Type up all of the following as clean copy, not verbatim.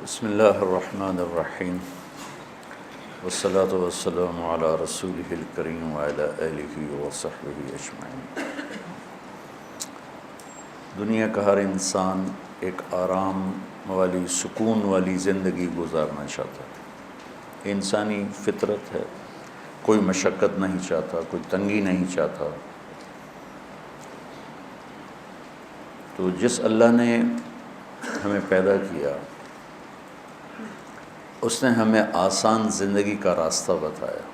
بسم اللہ الرحمن الرحیم والصلاة والسلام علی رسولہ الکریم وعلی آلہ وصحبہ اجمعین۔ دنیا کا ہر انسان ایک آرام والی سکون والی زندگی گزارنا چاہتا ہے، انسانی فطرت ہے، کوئی مشقت نہیں چاہتا، کوئی تنگی نہیں چاہتا۔ تو جس اللہ نے ہمیں پیدا کیا اس نے ہمیں آسان زندگی کا راستہ بتایا،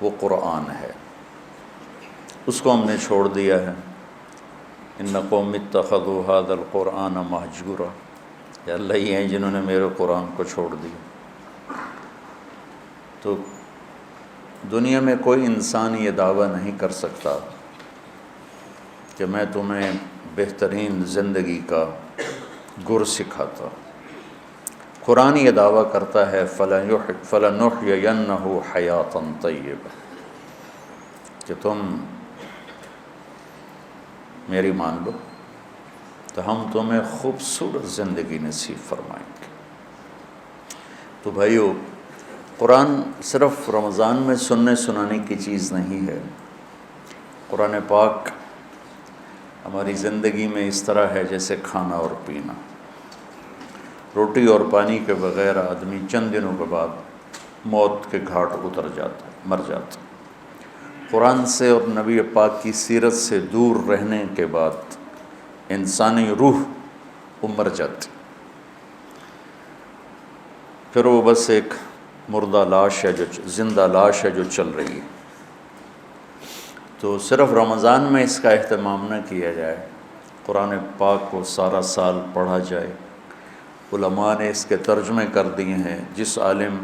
وہ قرآن ہے، اس کو ہم نے چھوڑ دیا ہے۔ ان قوم اتخذوا هذا القرآن مہجورا، یا اللہ ہی ہیں جنہوں نے میرے قرآن کو چھوڑ دیا۔ تو دنیا میں کوئی انسان یہ دعویٰ نہیں کر سکتا کہ میں تمہیں بہترین زندگی کا گر سکھاتا۔ قرآن یہ دعویٰ کرتا ہے فَلَنُحْيِيَنَّهُ حَيَاةً طَيِّبَةً، کہ تم میری مان لو تو ہم تمہیں خوبصورت زندگی نصیب فرمائیں گے۔ تو بھائیو، قرآن صرف رمضان میں سننے سنانے کی چیز نہیں ہے۔ قرآن پاک ہماری زندگی میں اس طرح ہے جیسے کھانا اور پینا۔ روٹی اور پانی کے بغیر آدمی چند دنوں کے بعد موت کے گھاٹ اتر جاتا ہے، مر جاتا ہے۔ قرآن سے اور نبی پاک کی سیرت سے دور رہنے کے بعد انسانی روح مر جاتی، پھر وہ بس ایک مردہ لاش ہے، جو زندہ لاش ہے جو چل رہی ہے۔ تو صرف رمضان میں اس کا اہتمام نہ کیا جائے، قرآن پاک کو سارا سال پڑھا جائے۔ علماء نے اس کے ترجمے کر دیے ہیں، جس عالم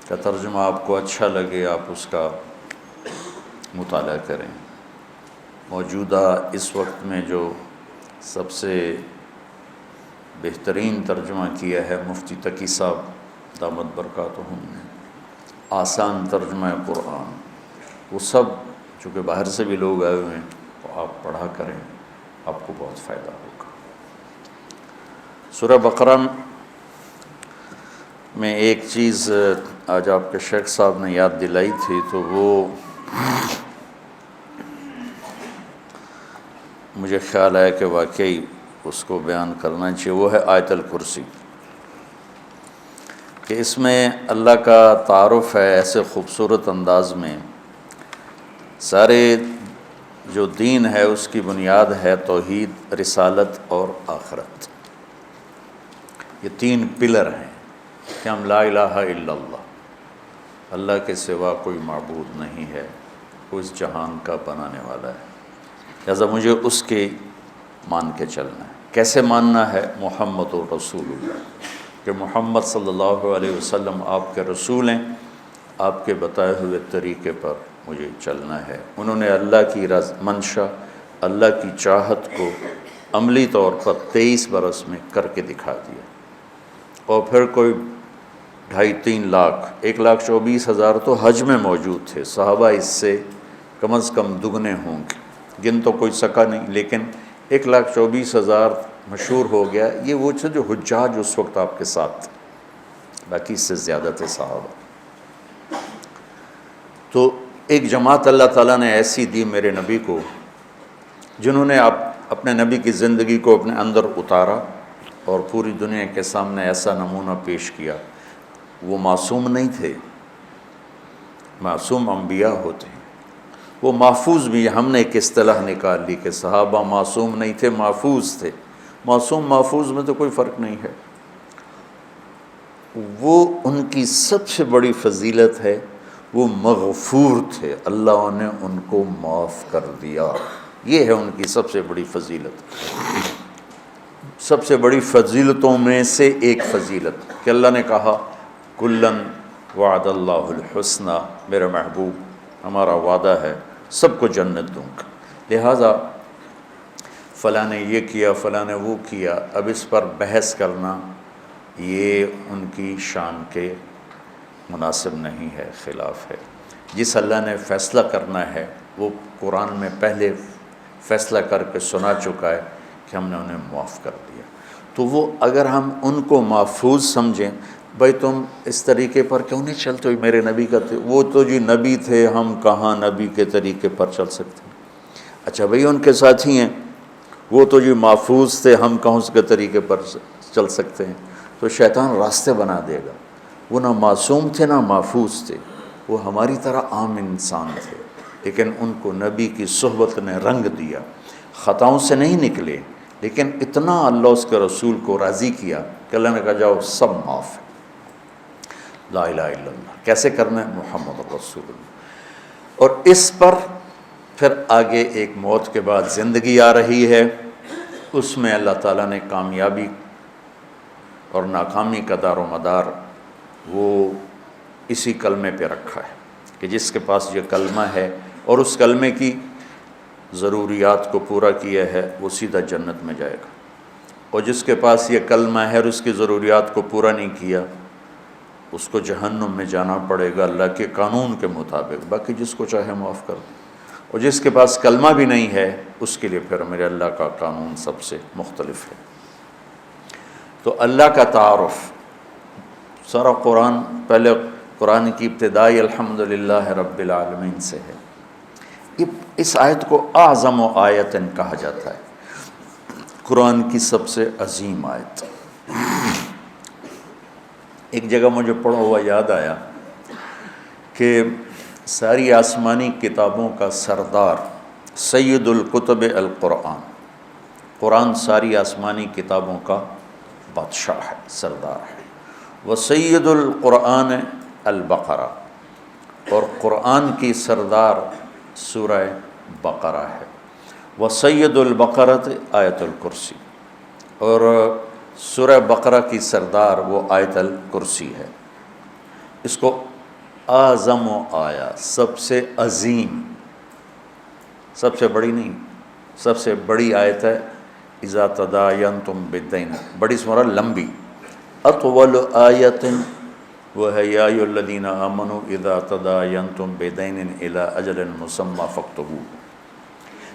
کا ترجمہ آپ کو اچھا لگے آپ اس کا مطالعہ کریں۔ موجودہ اس وقت میں جو سب سے بہترین ترجمہ کیا ہے مفتی تقی صاحب دامت برکاتہم نے، آسان ترجمہ قرآن، وہ سب چونکہ باہر سے بھی لوگ آئے ہوئے ہیں، تو آپ پڑھا کریں، آپ کو بہت فائدہ ہوگا۔ سورہ بقرہ میں ایک چیز آج آپ کے شیخ صاحب نے یاد دلائی تھی، تو وہ مجھے خیال آیا کہ واقعی اس کو بیان کرنا چاہیے، وہ ہے آیت الکرسی، کہ اس میں اللہ کا تعارف ہے ایسے خوبصورت انداز میں۔ سارے جو دین ہے اس کی بنیاد ہے توحید، رسالت اور آخرت۔ یہ تین پلر ہیں کہ ہم لا الہ الا اللہ، اللہ کے سوا کوئی معبود نہیں ہے، وہ اس جہان کا بنانے والا ہے، لہذا مجھے اس کے مان کے چلنا ہے۔ کیسے ماننا ہے؟ محمد رسول اللہ، کہ محمد صلی اللہ علیہ وسلم آپ کے رسول ہیں، آپ کے بتائے ہوئے طریقے پر مجھے چلنا ہے۔ انہوں نے اللہ کی منشا، اللہ کی چاہت کو عملی طور پر 23 برس میں کر کے دکھا دیا، اور پھر کوئی 2.5-3 لاکھ 1,24,000 تو حج میں موجود تھے، صحابہ اس سے کم از کم دگنے ہوں گے، گن تو کوئی سکا نہیں، لیکن 1,24,000 مشہور ہو گیا۔ یہ وہ تھے جو حجاج اس وقت آپ کے ساتھ تھے، باقی اس سے زیادہ تھے صحابہ۔ تو ایک جماعت اللہ تعالیٰ نے ایسی دی میرے نبی کو، جنہوں نے اپنے نبی کی زندگی کو اپنے اندر اتارا اور پوری دنیا کے سامنے ایسا نمونہ پیش کیا۔ وہ معصوم نہیں تھے، معصوم انبیاء ہوتے ہیں، وہ محفوظ بھی۔ ہم نے ایک اصطلاح نکال لی کہ صحابہ معصوم نہیں تھے، محفوظ تھے۔ معصوم محفوظ میں تو کوئی فرق نہیں ہے۔ وہ ان کی سب سے بڑی فضیلت ہے، وہ مغفور تھے، اللہ نے ان کو معاف کر دیا۔ یہ ہے ان کی سب سے بڑی فضیلت، سب سے بڑی فضیلتوں میں سے ایک فضیلت کہ اللہ نے کہا کلن وعد اللہ الحسنی، میرا محبوب ہمارا وعدہ ہے سب کو جنت دوں گا، لہٰذا فلاں نے یہ کیا فلاں نے وہ کیا، اب اس پر بحث کرنا یہ ان کی شان کے مناسب نہیں ہے، خلاف ہے۔ جس اللہ نے فیصلہ کرنا ہے وہ قرآن میں پہلے فیصلہ کر کے سنا چکا ہے کہ ہم نے انہیں معاف کر دیا۔ تو وہ اگر ہم ان کو محفوظ سمجھیں، بھائی تم اس طریقے پر کیوں نہیں چلتے ہو، میرے نبی کا وہ تو جی نبی تھے، ہم کہاں نبی کے طریقے پر چل سکتے ہیں۔ اچھا بھئی ان کے ساتھی ہیں، وہ تو جی محفوظ تھے، ہم کہاں اس کے طریقے پر چل سکتے ہیں؟ تو شیطان راستے بنا دے گا۔ وہ نہ معصوم تھے نہ محفوظ تھے، وہ ہماری طرح عام انسان تھے، لیکن ان کو نبی کی صحبت نے رنگ دیا، خطاؤں سے نہیں نکلے، لیکن اتنا اللہ اس کے رسول کو راضی کیا کہ اللہ نے کہا جاؤ سب معاف ہے۔ لا الہ الا اللہ کیسے کرنا ہے؟ محمد رسول اللہ۔ اور اس پر پھر آگے ایک موت کے بعد زندگی آ رہی ہے، اس میں اللہ تعالیٰ نے کامیابی اور ناکامی کا دار و مدار وہ اسی کلمے پہ رکھا ہے کہ جس کے پاس یہ کلمہ ہے اور اس کلمے کی ضروریات کو پورا کیا ہے وہ سیدھا جنت میں جائے گا، اور جس کے پاس یہ کلمہ ہے اور اس کی ضروریات کو پورا نہیں کیا اس کو جہنم میں جانا پڑے گا اللہ کے قانون کے مطابق، باقی جس کو چاہے معاف کر دیں۔ اور جس کے پاس کلمہ بھی نہیں ہے اس کے لیے پھر میرے اللہ کا قانون سب سے مختلف ہے۔ تو اللہ کا تعارف سارا قرآن، پہلے قرآن کی ابتدائی الحمدللہ رب العالمین سے ہے۔ اس آیت کو اعظم و آیتن کہا جاتا ہے، قرآن کی سب سے عظیم آیت۔ ایک جگہ مجھے پڑھا ہوا یاد آیا کہ ساری آسمانی کتابوں کا سردار سید الکتب القرآن، قرآن ساری آسمانی کتابوں کا بادشاہ ہے، سردار ہے۔ وسید القرآن البقرہ، اور قرآن کی سردار سورہ بقرہ ہے۔ وسید البقرۃ آیت الکرسی، اور سورہ بقرہ کی سردار وہ آیت الکرسی ہے۔ اس کو اعظم و آیا، سب سے عظیم، سب سے بڑی نہیں، سب سے بڑی آیت ہے اذا تداینتم بالدین، بڑی سورہ لمبی۔ اطول آیت وہ ہے یا ایھا الذین آمنوا اذا تداینتم بدین الی اجل مسمی فاکتبوہ،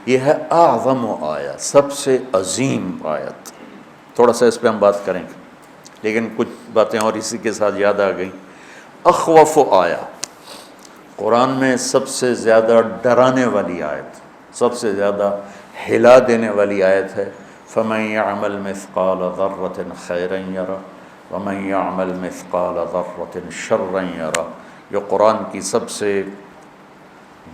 یہ ہے اعظم و آیا، سب سے عظیم آیت۔ تھوڑا سا اس پہ ہم بات کریں گے، لیکن کچھ باتیں اور اسی کے ساتھ یاد آ گئیں۔ اخوف آیا، قرآن میں سب سے زیادہ ڈرانے والی آیت، سب سے زیادہ ہلا دینے والی آیت ہے فَمَن يَعْمَلْ مِثْقَالَ ذَرَّةٍ خَيْرًا يَرَهُ وَمَن يَعْمَلْ مِثْقَالَ ذَرَّةٍ شَرًّا يَرَهُ۔ یہ قرآن کی سب سے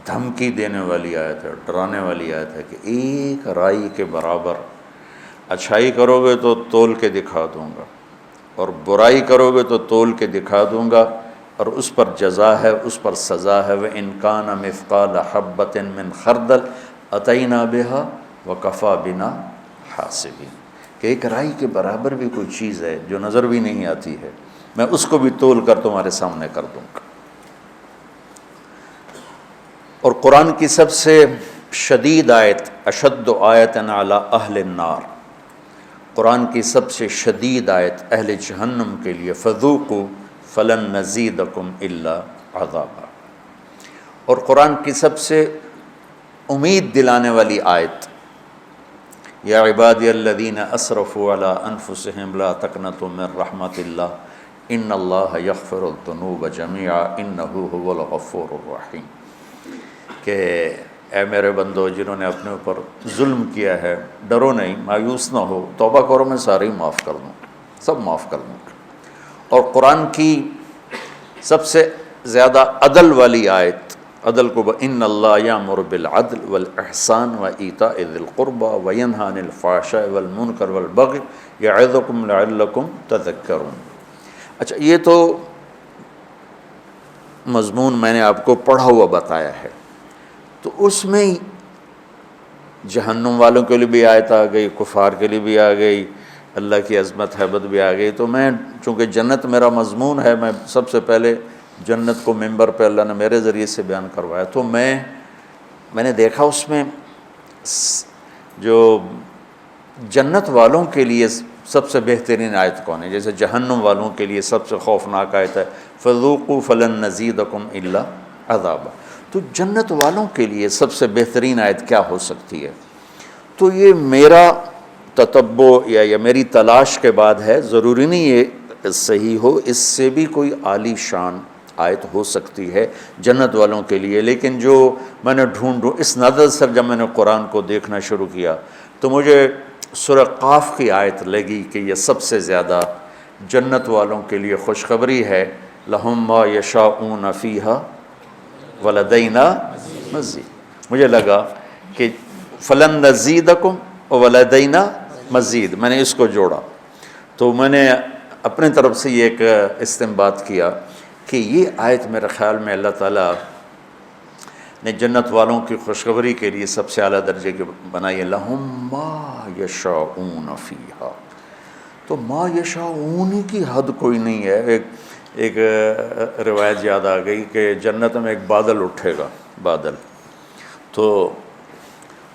دھمکی دینے والی آیت ہے، ڈرانے والی آیت ہے کہ ایک رائی کے برابر اچھائی کرو گے تو تول کے دکھا دوں گا، اور برائی کرو گے تو تول کے دکھا دوں گا، اور اس پر جزا ہے، اس پر سزا ہے۔ وَإِن كَانَ مِثْقَالَ حَبَّةٍ مِّنْ خَرْدَلٍ أَتَيْنَا بِهَا وَكَفَىٰ بِنَا حَاسِبِينَ، کہ ایک رائی کے برابر بھی کوئی چیز ہے جو نظر بھی نہیں آتی ہے، میں اس کو بھی تول کر تمہارے سامنے کر دوں گا۔ اور قرآن کی سب سے شدید آیت، اشد آیت علی اہل النار، قرآن کی سب سے شدید آیت اہل جہنم کے لیے فذوقوا فلن نزیدکم الا عذابا، اور قرآن کی سب سے امید دلانے والی آیت یا عبادی الذین اسرفوا علی انفسہم لا تقنطوا من رحمت اللہ ان اللہ یغفر الذنوب جميعا انہ هو الغفور الرحیم، کہ اے میرے بندو جنہوں نے اپنے اوپر ظلم کیا ہے، ڈرو نہیں، مایوس نہ ہو، توبہ کرو، میں سارے ہی معاف کر دوں، سب معاف کر دوں۔ اور قرآن کی سب سے زیادہ عدل والی آیت، عدل کو ان اللہ یامر بالعدل والاحسان وایتاء ذی القربى وینہی عن الفحشاء والمنکر والبغی یعظکم لعلکم تذکرون۔ اچھا، یہ تو مضمون میں نے آپ کو پڑھا ہوا بتایا ہے، تو اس میں جہنم والوں کے لیے بھی آیت آ گئی، کفار کے لیے بھی آ گئی، اللہ کی عظمت ہیبت بھی آ گئی۔ تو میں چونکہ جنت میرا مضمون ہے، میں سب سے پہلے جنت کو ممبر پہ اللہ نے میرے ذریعے سے بیان کروایا، تو میں نے دیکھا اس میں جو جنت والوں کے لیے سب سے بہترین آیت کون ہے، جیسے جہنم والوں کے لیے سب سے خوفناک آیت ہے فذوقوا فلن نزیدکم الا عذابا، تو جنت والوں کے لیے سب سے بہترین آیت کیا ہو سکتی ہے؟ تو یہ میرا تتبع یا میری تلاش کے بعد ہے، ضروری نہیں یہ صحیح ہو، اس سے بھی کوئی عالی شان آیت ہو سکتی ہے جنت والوں کے لیے، لیکن جو میں نے ڈھونڈ اس نظر سے جب میں نے قرآن کو دیکھنا شروع کیا تو مجھے سورہ قاف کی آیت لگی کہ یہ سب سے زیادہ جنت والوں کے لیے خوشخبری ہے، لَهُم مَّا يَشَاءُونَ فِيهَا وَلَدَيْنَا مَزِيدٌ۔ مجھے لگا کہ فَلَن نَّزِيدَكُمْ وَلَدَيْنَا مزید، میں نے اس کو جوڑا، تو میں نے اپنے طرف سے یہ ایک استنباط کیا کہ یہ آیت میرے خیال میں اللہ تعالیٰ نے جنت والوں کی خوشخبری کے لیے سب سے اعلیٰ درجے کی بنائی ہے، لَهُم مَّا يَشَاءُونَ فِيهَا۔ تو ما یشاءون کی حد کوئی نہیں ہے۔ ایک روایت یاد آ گئی کہ جنت میں ایک بادل اٹھے گا، بادل، تو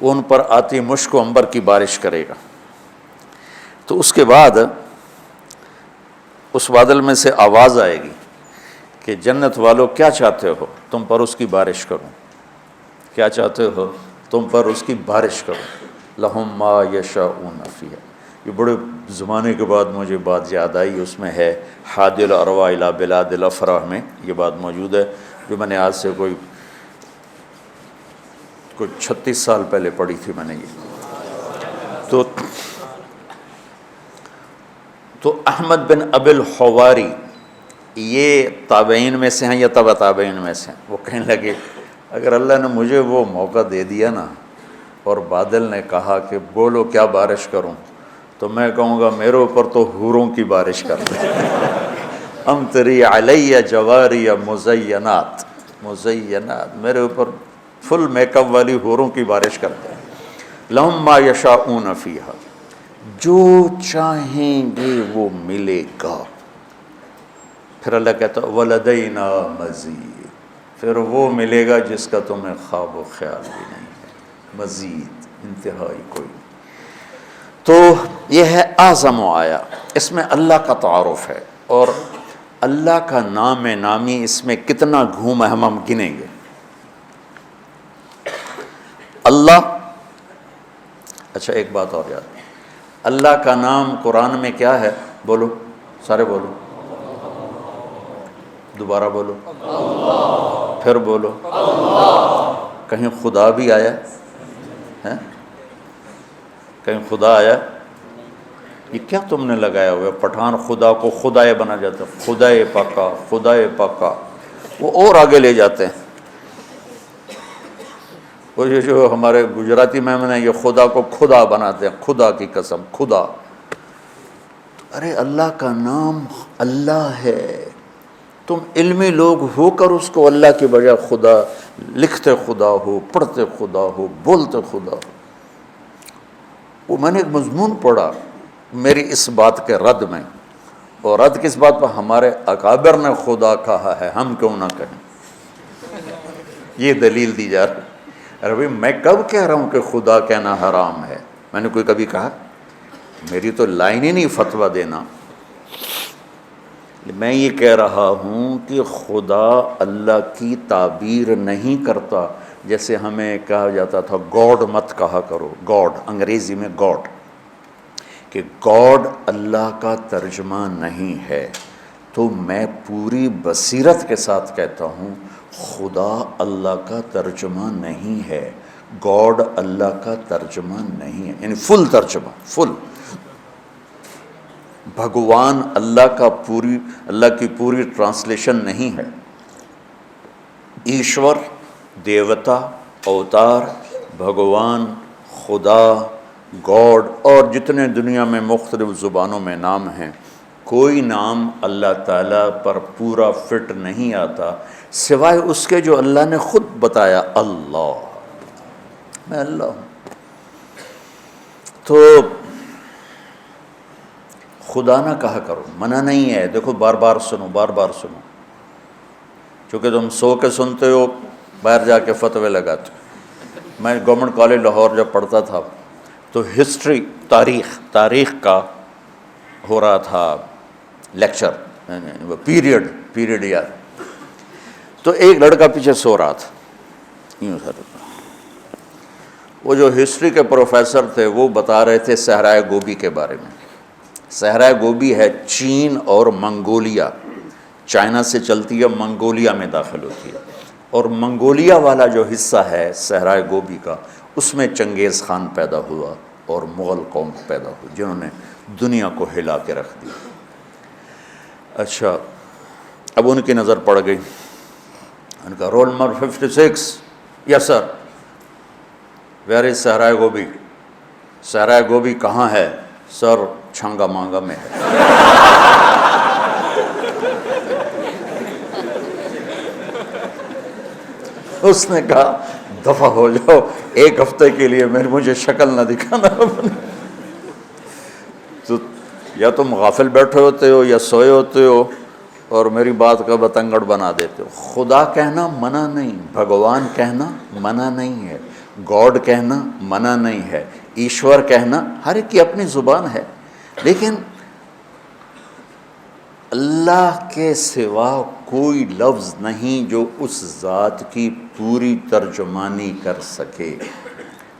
وہ ان پر آتی مشک و عنبر کی بارش کرے گا، تو اس کے بعد اس بادل میں سے آواز آئے گی کہ جنت والو کیا چاہتے ہو، تم پر اس کی بارش کروں، کیا چاہتے ہو تم پر اس کی بارش کروں، لہم ما یشاءون فیہا۔ یہ بڑے زمانے کے بعد مجھے بات یاد آئی، اس میں ہے حادی الارواح الی بلاد الافراح میں یہ بات موجود ہے، جو میں نے آج سے کوئی 36 سال پہلے پڑھی تھی میں نے یہ۔ تو احمد بن ابی الحواری یہ تابعین میں سے ہیں یا تبع تابعین میں سے ہیں، وہ کہنے لگے اگر اللہ نے مجھے وہ موقع دے دیا نا اور بادل نے کہا کہ بولو کیا بارش کروں، تو میں کہوں گا میرے اوپر تو حوروں کی بارش کر دیں، امطری علی جواری مزینات، میرے اوپر فل میک اپ والی حوروں کی بارش کر دیں، لہم ما یشاءون فیہا، جو چاہیں گے وہ ملے گا۔ پھر اللہ کہتا ہے وَلَدَيْنَا مَزِيدٌ، پھر وہ ملے گا جس کا تمہیں خواب و خیال بھی نہیں ہے، مزید، انتہائی کوئی۔ تو یہ ہے اعظم آیا، اس میں اللہ کا تعارف ہے، اور اللہ کا نام نامی اس میں کتنا گھوم ہے ہم گنیں گے۔ اللہ، اچھا ایک بات اور یاد، اللہ کا نام قرآن میں کیا ہے؟ بولو سارے بولو، دوبارہ بولو، پھر بولو، کہیں خدا بھی آیا ہے؟ کہیں خدا آیا؟ یہ کیا تم نے لگایا ہوا ہے؟ پٹھان خدا کو خدائے بنا جاتا ہے، خدائے پاکا، خدائے پاکا، وہ اور آگے لے جاتے ہیں۔ وہ جو ہمارے گجراتی میں نے یہ خدا کو خدا بناتے ہیں، خدا کی قسم، خدا۔ ارے اللہ کا نام اللہ ہے، تم علمی لوگ ہو کر اس کو اللہ کی بجائے خدا لکھتے، خدا ہو، پڑھتے خدا ہو، بولتے خدا ہو۔ وہ میں نے ایک مضمون پڑھا میری اس بات کے رد میں، اور رد کس بات پر؟ ہمارے اکابر نے خدا کہا ہے، ہم کیوں نہ کہیں؟ یہ دلیل دی جا رہی۔ ارے بھائی میں کب کہہ رہا ہوں کہ خدا کہنا حرام ہے؟ میں نے کوئی کبھی کہا؟ میری تو لائن ہی نہیں فتویٰ دینا۔ میں یہ کہہ رہا ہوں کہ خدا اللہ کی تعبیر نہیں کرتا، جیسے ہمیں کہا جاتا تھا گاڈ مت کہا کرو، گاڈ انگریزی میں گاڈ، کہ گاڈ اللہ کا ترجمہ نہیں ہے۔ تو میں پوری بصیرت کے ساتھ کہتا ہوں خدا اللہ کا ترجمہ نہیں ہے، گاڈ اللہ کا ترجمہ نہیں ہے، یعنی فل ترجمہ، فل بھگوان اللہ کی پوری ٹرانسلیشن نہیں ہے۔ ایشور، دیوتا، اوتار، بھگوان، خدا، گاڈ، اور جتنے دنیا میں مختلف زبانوں میں نام ہیں، کوئی نام اللہ تعالیٰ پر پورا فٹ نہیں آتا سوائے اس کے جو اللہ نے خود بتایا، اللہ، میں اللہ ہوں۔ تو خدا نہ کہا کرو، منع نہیں ہے، دیکھو بار بار سنو، بار بار سنو، چونکہ تم سو کے سنتے ہو، باہر جا کے فتوے لگاتے ہو۔ میں گورنمنٹ کالج لاہور جب پڑھتا تھا تو ہسٹری، تاریخ کا ہو رہا تھا لیکچر، پیریڈ یار، تو ایک لڑکا پیچھے سو رہا تھا، یوں سر، وہ جو ہسٹری کے پروفیسر تھے وہ بتا رہے تھے صحرائے گوبی کے بارے میں. صحرائے گوبی ہے چین اور منگولیا، چائنا سے چلتی ہے، منگولیا میں داخل ہوتی ہے، اور منگولیا والا جو حصہ ہے صحرائے گوبی کا، اس میں چنگیز خان پیدا ہوا اور مغل قوم پیدا ہوئی جنہوں نے دنیا کو ہلا کے رکھ دیا. اچھا، اب ان کی نظر پڑ گئی، ان کا roll number 56. Yes sir. Where is صحرائے گوبی؟ صحرائے گوبی کہاں ہے سر؟ چھانگا مانگا میں ہے. اس نے کہا دفع ہو جاؤ، ایک ہفتے کے لیے مجھے شکل نہ دکھانا. تو یا تم غافل بیٹھے ہوتے ہو یا سوئے ہوتے ہو اور میری بات کا بتنگڑ بنا دیتے ہو. خدا کہنا منع نہیں، بھگوان کہنا منع نہیں ہے، گاڈ کہنا منع نہیں ہے، ایشور کہنا، ہر ایک کی اپنی زبان ہے، لیکن اللہ کے سوا کوئی لفظ نہیں جو اس ذات کی پوری ترجمانی کر سکے.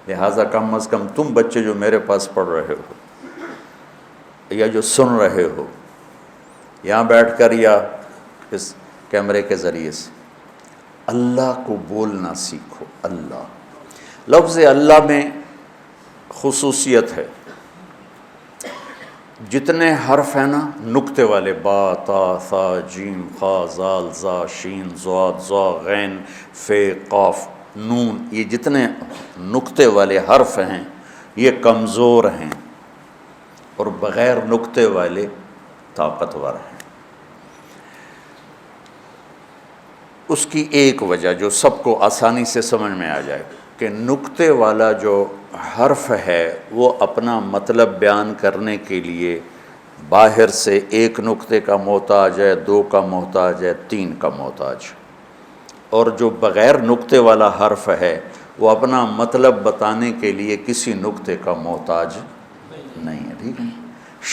لہٰذا کم از کم تم بچے جو میرے پاس پڑھ رہے ہو یا جو سن رہے ہو یہاں بیٹھ کر یا اس کیمرے کے ذریعے سے، اللہ کو بولنا سیکھو. اللہ، لفظ اللہ میں خصوصیت ہے، جتنے حرف ہیں نا نقطے والے، با، تا، ثا، جیم، خا، زال، زا، شین، ضاد، ظا، غین، فے، قاف، نون، یہ جتنے نقطے والے حرف ہیں یہ کمزور ہیں اور بغیر نقطے والے طاقتور ہیں. اس کی ایک وجہ جو سب کو آسانی سے سمجھ میں آ جائے کہ نقطے والا جو حرف ہے وہ اپنا مطلب بیان کرنے کے لیے باہر سے ایک نقطے کا محتاج ہے، دو کا محتاج ہے، تین کا محتاج، اور جو بغیر نقطے والا حرف ہے وہ اپنا مطلب بتانے کے لیے کسی نقطے کا محتاج نہیں ہے. ٹھیک ہے،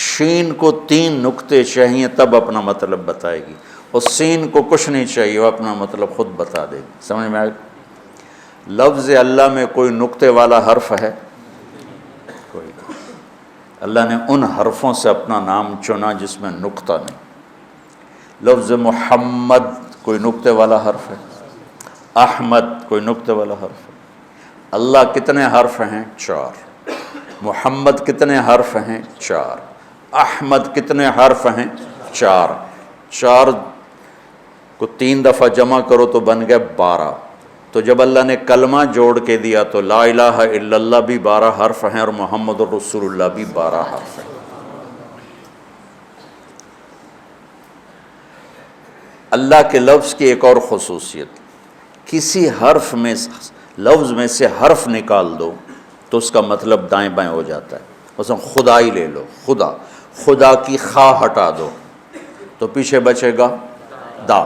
شین کو 3 نقطے چاہیے تب اپنا مطلب بتائے گی، اور سین کو کچھ نہیں چاہیے، وہ اپنا مطلب خود بتا دے گی. سمجھ میں آئے؟ لفظ اللہ میں کوئی نقطے والا حرف ہے؟ کوئی نہیں. اللہ نے ان حرفوں سے اپنا نام چنا جس میں نقطہ نہیں. لفظ محمد کوئی نقطے والا حرف ہے؟ احمد کوئی نقطے والا حرف ہے؟ اللہ کتنے حرف ہیں؟ 4. محمد کتنے حرف ہیں؟ 4. احمد کتنے حرف ہیں؟ 4. 4 کو 3 دفعہ جمع کرو تو بن گئے 12. تو جب اللہ نے کلمہ جوڑ کے دیا تو لا الہ الا اللہ بھی 12 حرف ہیں اور محمد الرسول اللہ بھی 12 حرف ہیں. اللہ کے لفظ کی ایک اور خصوصیت، کسی حرف میں لفظ میں سے حرف نکال دو تو اس کا مطلب دائیں بائیں ہو جاتا ہے. مثلا خدا ہی لے لو، خدا، خدا کی خا ہٹا دو تو پیچھے بچے گا دا.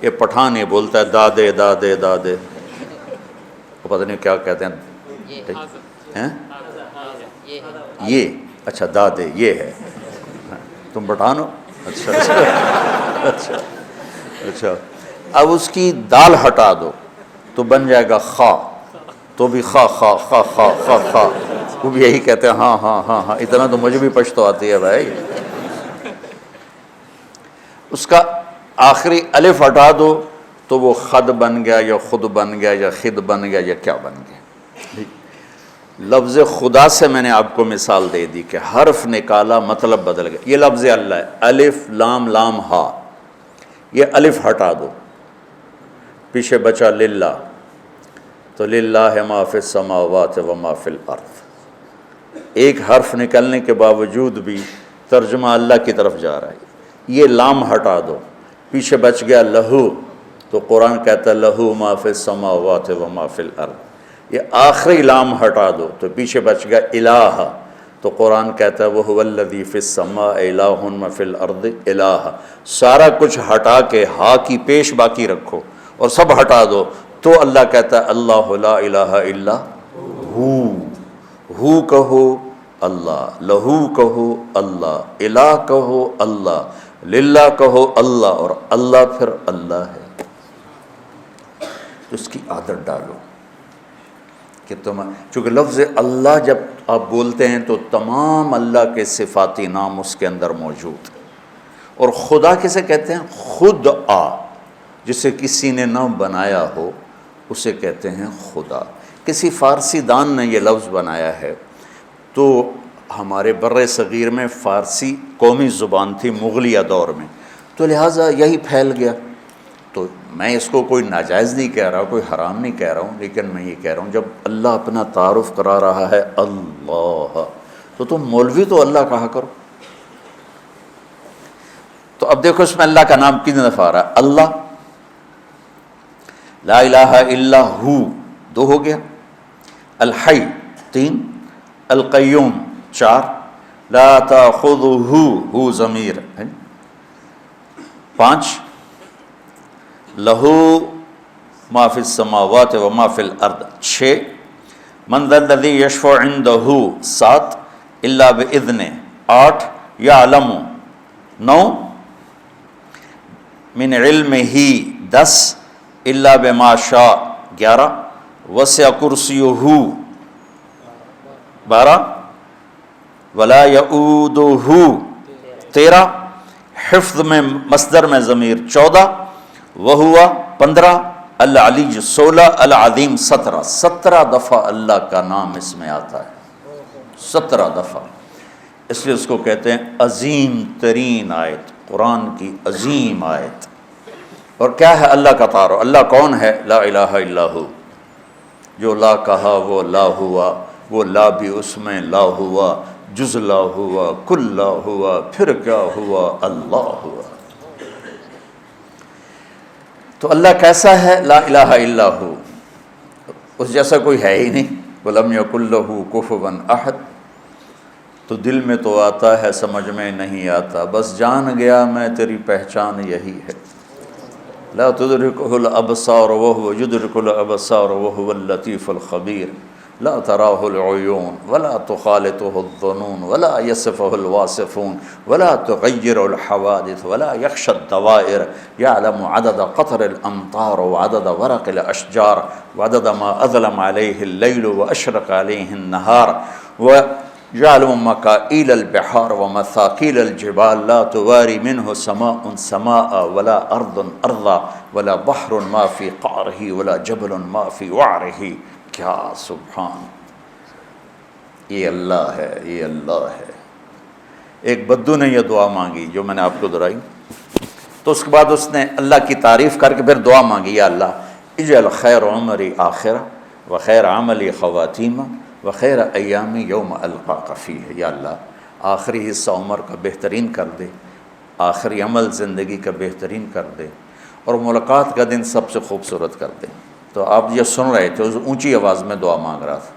یہ پٹھان یہ بولتا ہے دادے دادے دادے، وہ پتہ نہیں کیا کہتے ہیں، یہ اچھا دادے یہ ہے. تم پٹھان ہو؟ اچھا اچھا اچھا. اب اس کی دال ہٹا دو تو بن جائے گا خا، تو بھی خا خا خا خا خا خا. وہ بھی یہی کہتے ہیں ہاں ہاں ہاں ہاں. اتنا تو مجھے بھی پشتو آتی ہے بھائی. اس کا آخری الف ہٹا دو تو وہ خد بن گیا یا خود بن گیا یا خد بن گیا یا کیا بن گیا. لفظ خدا سے میں نے آپ کو مثال دے دی کہ حرف نکالا مطلب بدل گیا. یہ لفظ اللہ ہے، الف لام لام ہا. یہ الف ہٹا دو پیچھے بچا للہ، تو للہ ما فی السماوات و ما فی الارض. ایک حرف نکلنے کے باوجود بھی ترجمہ اللہ کی طرف جا رہا ہے. یہ لام ہٹا دو پیچھے بچ گیا لہو، تو قرآن کہتا ہے لہو ما فی السماوات و ما فی الارض. یہ آخری لام ہٹا دو تو پیچھے بچ گیا الہ، تو قرآن کہتا ہے وَهُوَ الَّذِي فِي السَّمَاءِ إِلَٰهٌ وَفِي الْأَرْضِ إِلَٰهٌ. سارا کچھ ہٹا کے ہا کی پیش باقی رکھو اور سب ہٹا دو تو اللہ کہتا ہے اللہ لا الہ الا ہو کہو اللہ، لہو کہو اللہ، الہ کہو اللہ، للہ کہو اللہ، اور اللہ پھر اللہ ہے. تو اس کی عادت ڈالو کہ تم، چونکہ لفظ اللہ جب آپ بولتے ہیں تو تمام اللہ کے صفاتی نام اس کے اندر موجود ہیں۔ اور خدا کسے کہتے ہیں؟ خود آ، جسے کسی نے نہ بنایا ہو اسے کہتے ہیں خدا۔ کسی فارسی دان نے یہ لفظ بنایا ہے، تو ہمارے بر صغیر میں فارسی قومی زبان تھی مغلیہ دور میں، تو لہٰذا یہی پھیل گیا۔ تو میں اس کو کوئی ناجائز نہیں کہہ رہا، کوئی حرام نہیں کہہ رہا ہوں، لیکن میں یہ کہہ رہا ہوں جب اللہ اپنا تعارف کرا رہا ہے اللہ، تو تم مولوی تو اللہ کہا کرو۔ تو اب دیکھو اس میں اللہ کا نام کتنی دفعہ آ رہا ہے؟ اللہ، لا الہ الا ہو 2 ہو گیا، الحی 3، القیوم 4، لا تاخذہ ہو ضمیر 5، لہو ما فی السماوات و ما فی الارض 6، من ذا الذی یشفع عندہ 7، الا باذنہ 8، یعلم 9، من علمہ 10، الا بما شاء 11، وسع کرسیہ 12، ولا یؤودہ 13، حفظ میں مصدر میں ضمیر 14، وہوا 15، العلی 16، العظیم 17۔ 17 دفعہ اللہ کا نام اس میں آتا ہے، 17 دفعہ، اس لیے اس کو کہتے ہیں عظیم ترین آیت، قرآن کی عظیم آیت۔ اور کیا ہے اللہ کا تعارف؟ اللہ کون ہے؟ لا الہ الا ہو، جو لا کہا وہ لا ہوا، وہ لا بھی اس میں لا ہوا، جز لا ہوا، کل لا ہوا، پھر کیا ہوا؟ اللہ ہوا۔ تو اللہ کیسا ہے؟ لا الہ الا ہو، اس جیسا کوئی ہے ہی نہیں۔ وَلَمْ يَكُنْ لَهُ كُفُوًا أَحَدٌ، تو دل میں تو آتا ہے، سمجھ میں نہیں آتا، بس جان گیا میں تیری پہچان یہی ہے۔ لا تدرکہ الابصار وهو یدرک الابصار وهو اللطیف الخبیر، لا تراہ العیون ولا تخالطہ الظنون ولا یصفہ الواصفون ولا تغیر الحوادث ولا یخشى الدوائر، یعلم عدد قطر الامطار وعدد ورق الاشجار وعدد ما اظلم علیہ اللیل واشرق علیہ النہار، ويعلم مكائيل البحار ومثاقيل الجبال، لا تواري منه سماء سماء ولا أرض أرضا ولا بحر ما في قعره ولا جبل ما في وعره۔ کیا سبحان، یہ اللہ ہے، یہ اللہ ہے۔ ایک بدو نے یہ دعا مانگی جو میں نے آپ کو دہرائی، تو اس کے بعد اس نے اللہ کی تعریف کر کے پھر دعا مانگی، یا اللہ اجعل خیر عمری آخرہ وخیر عملی خواتیمہ وخیر ایامی یوم القاک فیہ، یا اللہ آخری حصہ عمر کا بہترین کر دے، آخری عمل زندگی کا بہترین کر دے، اور ملاقات کا دن سب سے خوبصورت کر دے۔ تو آپ یہ سن رہے تھے، اس اونچی آواز میں دعا مانگ رہا تھا،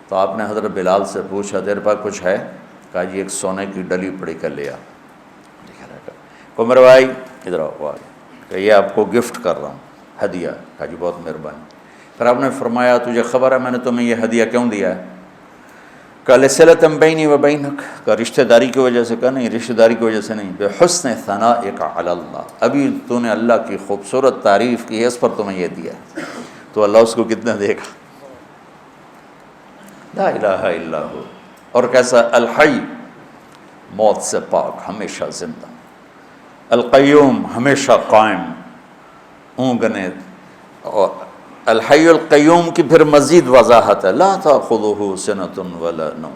تو آپ نے حضرت بلال سے پوچھا تیرے پاس کچھ ہے؟ کہا جی ایک سونے کی ڈلی پڑی کر لیا۔ کو میرے بھائی ادھر آؤ، کہ یہ آپ کو گفٹ کر رہا ہوں، ہدیہ۔ کہا جی بہت مہربانی۔ پھر آپ نے فرمایا تجھے خبر ہے میں نے تمہیں یہ ہدیہ کیوں دیا ہے؟ کہ لصلۃ بینی و بینک، کا رشتہ داری کی وجہ سے؟ کہا نہیں، رشتہ داری کی وجہ سے نہیں، بحسن ثنائک علی اللہ، ابھی تو نے اللہ کی خوبصورت تعریف کی ہے، اس پر تمہیں یہ دیا ہے۔ تو اللہ اس کو کتنا دے گا؟ لا الہ الا ہو۔ اور کیسا؟ الحی، موت سے پاک، ہمیشہ زندہ، القیوم، ہمیشہ قائم، اونگنے، اور الحی القیوم کی پھر مزید وضاحت ہے، لا تاخذہ سنۃ ولا نوم۔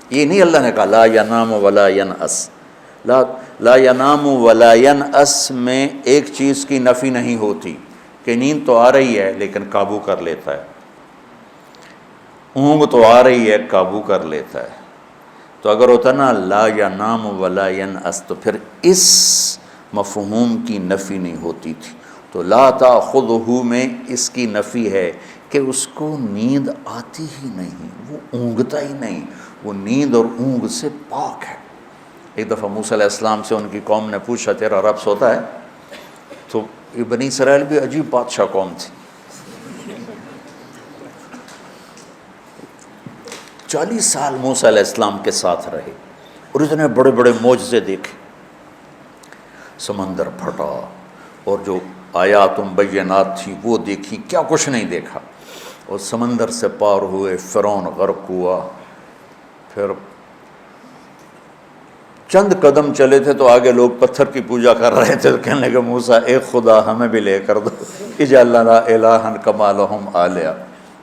یہ نہیں اللہ نے کہا لا ینام ولا ینعس، لا ینام ولا ینعس میں ایک چیز کی نفی نہیں ہوتی کہ نیند تو آ رہی ہے لیکن قابو کر لیتا ہے، اونگ تو آ رہی ہے قابو کر لیتا ہے۔ تو اگر ہوتا نا لا ینام ولا ینعس تو پھر اس مفہوم کی نفی نہیں ہوتی تھی۔ تو لا تاخذہ میں اس کی نفی ہے کہ اس کو نیند آتی ہی نہیں، وہ اونگتا ہی نہیں، وہ نیند اور اونگ سے پاک ہے۔ ایک دفعہ موسیٰ علیہ السلام سے ان کی قوم نے پوچھا تیرا رب سوتا ہے؟ تو یہ بنی اسرائیل بھی عجیب بادشاہ قوم تھی، 40 سال موسیٰ علیہ السلام کے ساتھ رہے اور اتنے بڑے بڑے معجزے دیکھے، سمندر پھٹا اور جو آیات بینات تھی وہ دیکھی، کیا کچھ نہیں دیکھا، اور سمندر سے پار ہوئے، فرعون غرق ہوا، پھر چند قدم چلے تھے تو آگے لوگ پتھر کی پوجا کر رہے تھے، تو کہنے لگے موسیٰ ایک خدا ہمیں بھی لے کر دو، اجعل لنا الہا کما لہم آلیہ۔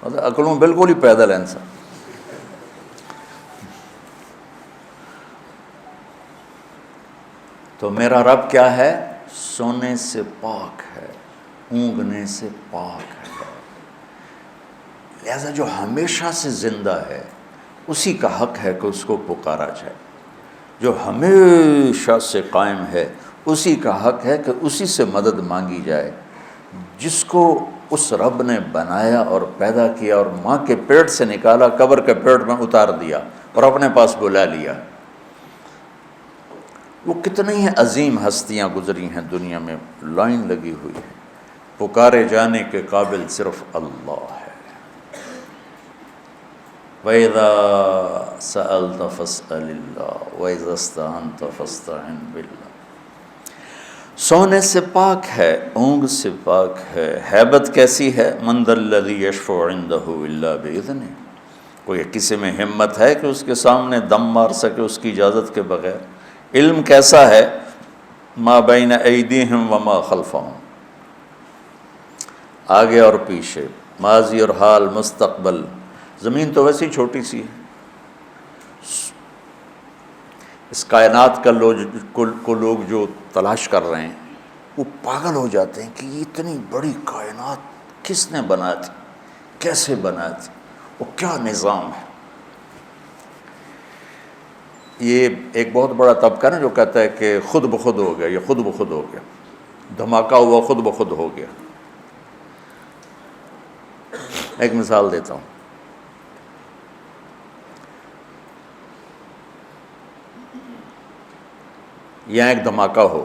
عقلوں بالکل ہی پیدل ہے انسان۔ تو میرا رب کیا ہے؟ سونے سے پاک ہے، اونگنے سے پاک ہے، لہذا جو ہمیشہ سے زندہ ہے اسی کا حق ہے کہ اس کو پکارا جائے، جو ہمیشہ سے قائم ہے اسی کا حق ہے کہ اسی سے مدد مانگی جائے، جس کو اس رب نے بنایا اور پیدا کیا اور ماں کے پیٹ سے نکالا، قبر کے پیٹ میں اتار دیا اور اپنے پاس بلا لیا۔ وہ کتنی ہیں عظیم ہستیاں گزری ہیں دنیا میں، لائن لگی ہوئی ہے، پکارے جانے کے قابل صرف اللہ ہے۔ وَإِذَا سَأَلْتَ فَاسْأَلِ اللَّهَ وَإِذَا اسْتَعَنْتَ فَاسْتَعِنْ بِاللَّهِ۔ سونے سے پاک ہے، اونگ سے پاک ہے، ہیبت کیسی ہے؟ مَنْ ذَا الَّذِي يَشْفَعُ عِنْدَهُ إِلَّا بِإِذْنِهِ، کوئی کسی میں ہمت ہے کہ اس کے سامنے دم مار سکے اس کی اجازت کے بغیر؟ علم کیسا ہے؟ ما بین ایدیہم وما خلفہم، آگے اور پیچھے، ماضی اور حال، مستقبل۔ زمین تو ویسے ہی چھوٹی سی ہے، اس کائنات کا لوگ جو تلاش کر رہے ہیں وہ پاگل ہو جاتے ہیں کہ یہ اتنی بڑی کائنات کس نے بنائی تھی، کیسے بنائی تھی، وہ کیا نظام ہے۔ یہ ایک بہت بڑا طبقہ نا جو کہتا ہے کہ خود بخود ہو گیا، یہ خود بخود ہو گیا، دھماکہ ہوا خود بخود ہو گیا۔ ایک مثال دیتا ہوں، یہاں ایک دھماکہ ہو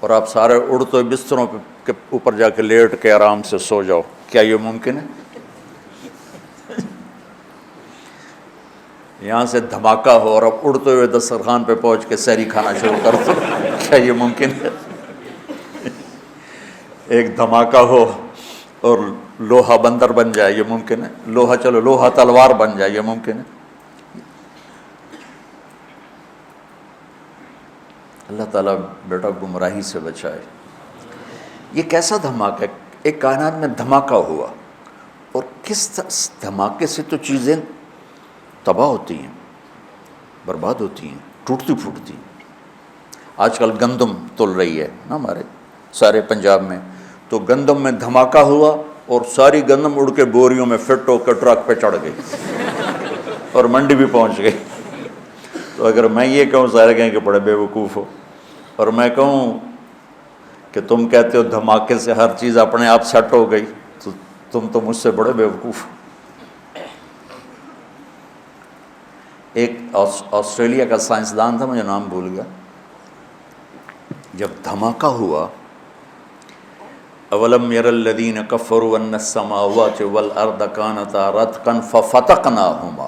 اور آپ سارے اڑتے ہوئے بستروں کے اوپر جا کے لیٹ کے آرام سے سو جاؤ، کیا یہ ممکن ہے؟ یہاں سے دھماکہ ہو اور اب اڑتے ہوئے دسترخوان پہ پہنچ کے سحری کھانا شروع کر دو، کیا یہ ممکن ہے؟ ایک دھماکہ ہو اور لوہا بندر بن جائے، یہ ممکن ہے؟ لوہا تلوار بن جائے، یہ ممکن ہے؟ اللہ تعالیٰ بیٹا گمراہی سے بچائے۔ یہ کیسا دھماکہ ہے؟ ایک کائنات میں دھماکہ ہوا، اور کس دھماکے سے تو چیزیں تباہ ہوتی ہیں، برباد ہوتی ہیں، ٹوٹتی پھوٹتی ہیں۔ آج کل گندم تل رہی ہے نا ہمارے سارے پنجاب میں، تو گندم میں دھماکہ ہوا اور ساری گندم اڑ کے بوریوں میں فٹ ہو کے ٹرک پہ چڑھ گئی اور منڈی بھی پہنچ گئی۔ تو اگر میں یہ کہوں سارے کہیں کہ بڑے بے وقوف ہو، اور میں کہوں کہ تم کہتے ہو دھماکے سے ہر چیز اپنے آپ سیٹ ہو گئی، تو تم تو مجھ سے بڑے بے وقوف ہو۔ ایک آسٹریلیا کا سائنسدان تھا، مجھے نام بھول گیا، جب دھماکہ ہوا، اولم یر الذین کفروا ان السماوات والارض کانتا رتقا ففتقناہما،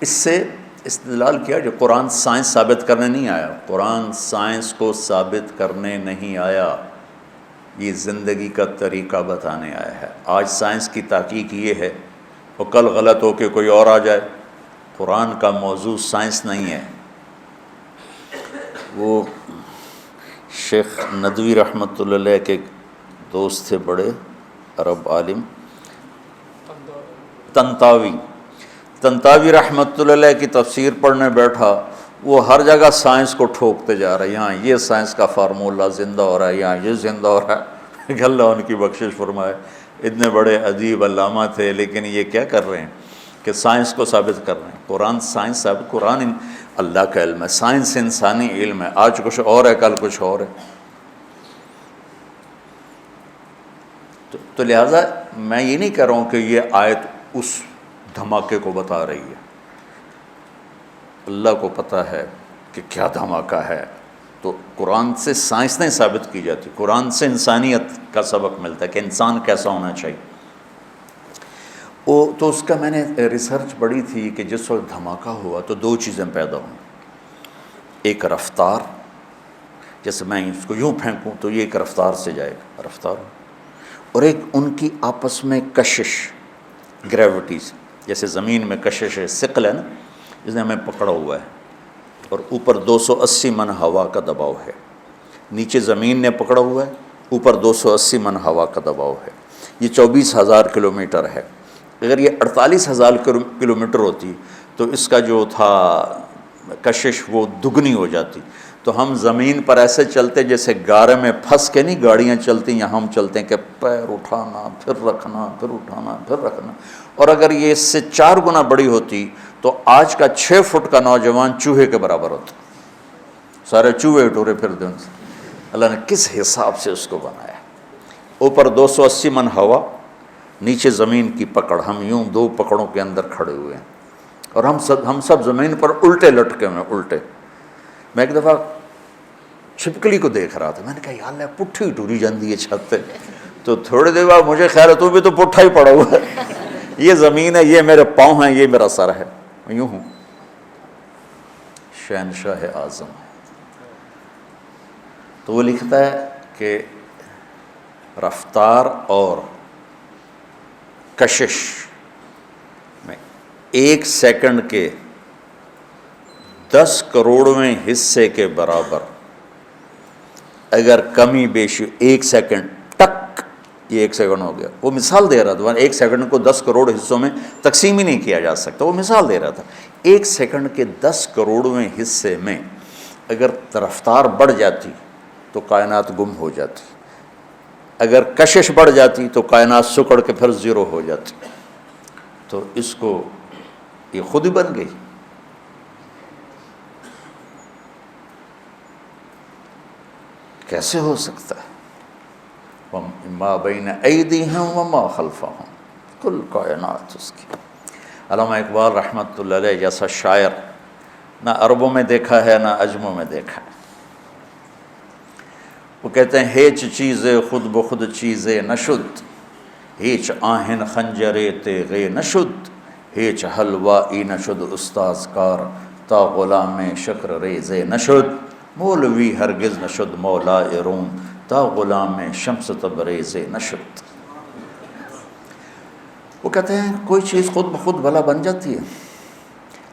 اس سے استدلال کیا جو قرآن سائنس ثابت کرنے نہیں آیا، قرآن سائنس کو ثابت کرنے نہیں آیا، یہ زندگی کا طریقہ بتانے آیا ہے۔ آج سائنس کی تحقیق یہ ہے، اور کل غلط ہو کے کوئی اور آ جائے۔ قرآن کا موضوع سائنس نہیں ہے۔ وہ شیخ ندوی رحمۃ اللہ علیہ کے دوست تھے بڑے عرب عالم، تنتاوی رحمۃ اللہ علیہ کی تفسیر پڑھنے بیٹھا، وہ ہر جگہ سائنس کو ٹھوکتے جا رہے ہیں، یہاں یہ سائنس کا فارمولہ زندہ ہو رہا ہے، یہاں یہ زندہ ہو رہا ہے۔ کہ اللہ ان کی بخشش فرمائے، اتنے بڑے ادیب علامہ تھے، لیکن یہ کیا کر رہے ہیں کہ سائنس کو ثابت کر رہے ہیں۔ قرآن سائنس ثابت، قرآن اللہ کا علم ہے، سائنس انسانی علم ہے، آج کچھ اور ہے کل کچھ اور ہے۔ تو لہٰذا میں یہ نہیں کہہ رہا ہوں کہ یہ آیت اس دھماکے کو بتا رہی ہے، اللہ کو پتہ ہے کہ کیا دھماکہ ہے۔ تو قرآن سے سائنس نہیں ثابت کی جاتی، قرآن سے انسانیت کا سبق ملتا ہے کہ انسان کیسا ہونا چاہیے۔ تو اس کا میں نے ریسرچ پڑھی تھی کہ جس وقت دھماکہ ہوا تو دو چیزیں پیدا ہوں، ایک رفتار، جیسے میں اس کو یوں پھینکوں تو یہ ایک رفتار سے جائے گا، رفتار، اور ایک ان کی آپس میں کشش، گریوٹیز، جیسے زمین میں کشش ہے، ثقل ہے نا، جس نے ہمیں پکڑا ہوا ہے، اور اوپر 280 من ہوا کا دباؤ ہے، نیچے زمین نے پکڑا ہوا ہے، اوپر 280 من ہوا کا دباؤ ہے، یہ 24,000 کلومیٹر ہے۔ اگر یہ 48,000 کلومیٹر ہوتی تو اس کا جو تھا کشش وہ دگنی ہو جاتی، تو ہم زمین پر ایسے چلتے جیسے گارے میں پھنس کے نہیں گاڑیاں چلتی یا ہم چلتے ہیں کہ پیر اٹھانا پھر رکھنا پھر اٹھانا پھر رکھنا، اور اگر یہ اس سے 4 گنا بڑی ہوتی تو آج کا 6 فٹ کا نوجوان چوہے کے برابر ہوتا، سارے چوہے ٹورے پھرتے ان سے۔ اللہ نے کس حساب سے اس کو بنایا، اوپر 280 من ہوا، نیچے زمین کی پکڑ، ہم یوں 2 پکڑوں کے اندر کھڑے ہوئے ہیں، اور ہم سب زمین پر الٹے لٹکے ہوئے ہیں، الٹے۔ میں ایک دفعہ چھپکلی کو دیکھ رہا تھا، میں نے کہا یا اللہ پٹھی ٹوری جاندی ہے چھت پہ، تو تھوڑی دیر بعد مجھے خیال ہے تو بھی تو پٹھا ہی پڑا ہوا ہے، یہ زمین ہے، یہ میرے پاؤں ہیں، یہ میرا سر ہے، میں یوں ہوں، شہنشاہ اعظم۔ تو وہ لکھتا ہے کہ رفتار اور کشش میں 1 سیکنڈ کے 10 کروڑویں حصے کے برابر اگر کمی بیشی، 1 سیکنڈ ٹک، یہ 1 سیکنڈ ہو گیا، وہ مثال دے رہا تھا، 1 سیکنڈ کو 10 کروڑ حصوں میں تقسیم ہی نہیں کیا جا سکتا، وہ مثال دے رہا تھا، 1 سیکنڈ کے 10 کروڑویں حصے میں اگر رفتار بڑھ جاتی تو کائنات گم ہو جاتی، اگر کشش بڑھ جاتی تو کائنات سکڑ کے پھر زیرو ہو جاتی، تو اس کو یہ خود ہی بن گئی۔ کیسے ہو سکتا ہے؟ ما بین ایدیہم وما خلفہم، کل کائنات اس کی۔ علامہ اقبال رحمۃ اللہ علیہ جیسا شاعر نہ عربوں میں دیکھا ہے نہ عجموں میں دیکھا ہے، وہ کہتے ہیں ہیچ چیزے خود بخود چیزے نشد، ہیچ آہن خنجرے تیغے نشد، ہیچ حلوائی نشد استاذ کار، تا غلام شکر ریزے نشد، مولوی ہرگز نشد مولا روم، تا غلام شمس تبریز نشد۔ وہ کہتے ہیں کوئی چیز خود بخود بھلا بن جاتی ہے،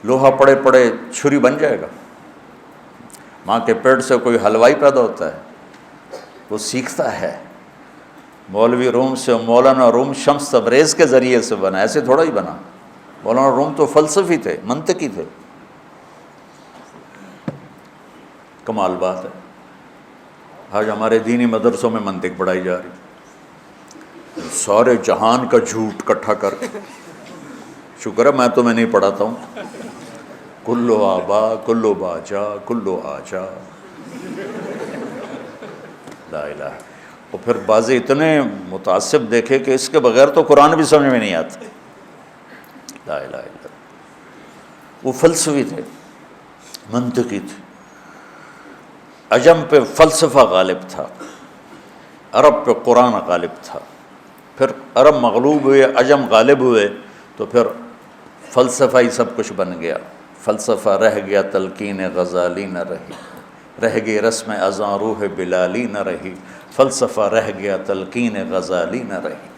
لوہا پڑے پڑے چھری بن جائے گا، ماں کے پیٹ سے کوئی حلوائی پیدا ہوتا ہے، وہ سیکھتا ہے، مولوی روم سے مولانا روم شمس تبریز کے ذریعے سے بنا، ایسے تھوڑا ہی بنا، مولانا روم تو فلسفی تھے، منطقی تھے۔ کمال بات ہے، آج ہمارے دینی مدرسوں میں منطق پڑھائی جا رہی، سارے جہان کا جھوٹ اکٹھا کر کے، شکر ہے میں تمہیں نہیں پڑھاتا ہوں، کلو آبا کلو باجا کلو آجا، لا الہ۔ اور پھر بعض اتنے متعصب دیکھے کہ اس کے بغیر تو قرآن بھی سمجھ میں نہیں آتا، لا الہ الا اللہ۔ وہ فلسفی تھے، منطقی تھے، عجم پہ فلسفہ غالب تھا، عرب پہ قرآن غالب تھا، پھر عرب مغلوب ہوئے، عجم غالب ہوئے، تو پھر فلسفہ ہی سب کچھ بن گیا، فلسفہ رہ گیا تلقین غزالی نہ رہی، رہ گئی رسم اذاں روح بلالی نہ رہی، فلسفہ رہ گیا تلقین غزالی نہ رہی۔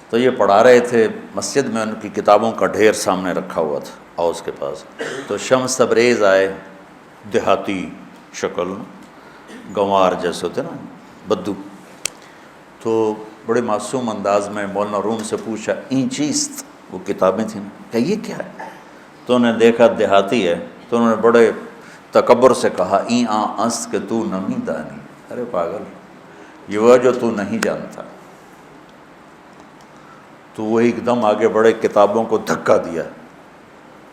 تو یہ پڑھا رہے تھے مسجد میں، ان کی کتابوں کا ڈھیر سامنے رکھا ہوا تھا اوس کے پاس، تو شمس تبریز آئے، دیہاتی شکل، گنوار جیسے ہوتے نا، بدو، تو بڑے معصوم انداز میں مولانا روم سے پوچھا این چیست، وہ کتابیں تھیں، کہ یہ کیا ہے؟ تو انہوں نے دیکھا دیہاتی ہے، تو انہوں نے بڑے تکبر سے کہا این آن است کہ تو نمی دانی، ارے پاگل، یہ وہ جو تو نہیں جانتا۔ تو وہ ایک دم آگے بڑے، کتابوں کو دھکا دیا،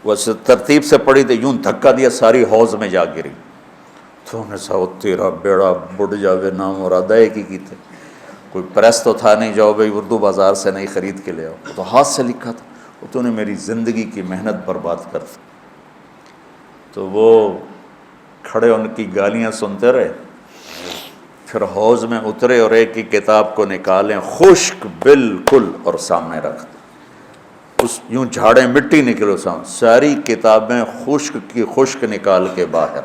وہ ترتیب سے پڑھی تھی، یوں دھکا دیا، ساری حوض میں جا گری۔ تو انہوں نے کہا تیرا بیڑا بڑھ جاوے، نام مراد ایک ہی کی تھے، کوئی پریس تو تھا نہیں، جاؤ بھائی اردو بازار سے نہیں خرید کے لے آؤ، تو ہاتھ سے لکھا تھا، تو نے میری زندگی کی محنت برباد کر دی۔ تو وہ کھڑے ان کی گالیاں سنتے رہے، پھر حوض میں اترے اور ایک کی کتاب کو نکالیں، خشک بالکل، اور سامنے رکھ دیں، اس یوں جھاڑیں مٹی نکلو سامنے، ساری کتابیں خشک کی خشک نکال کے باہر۔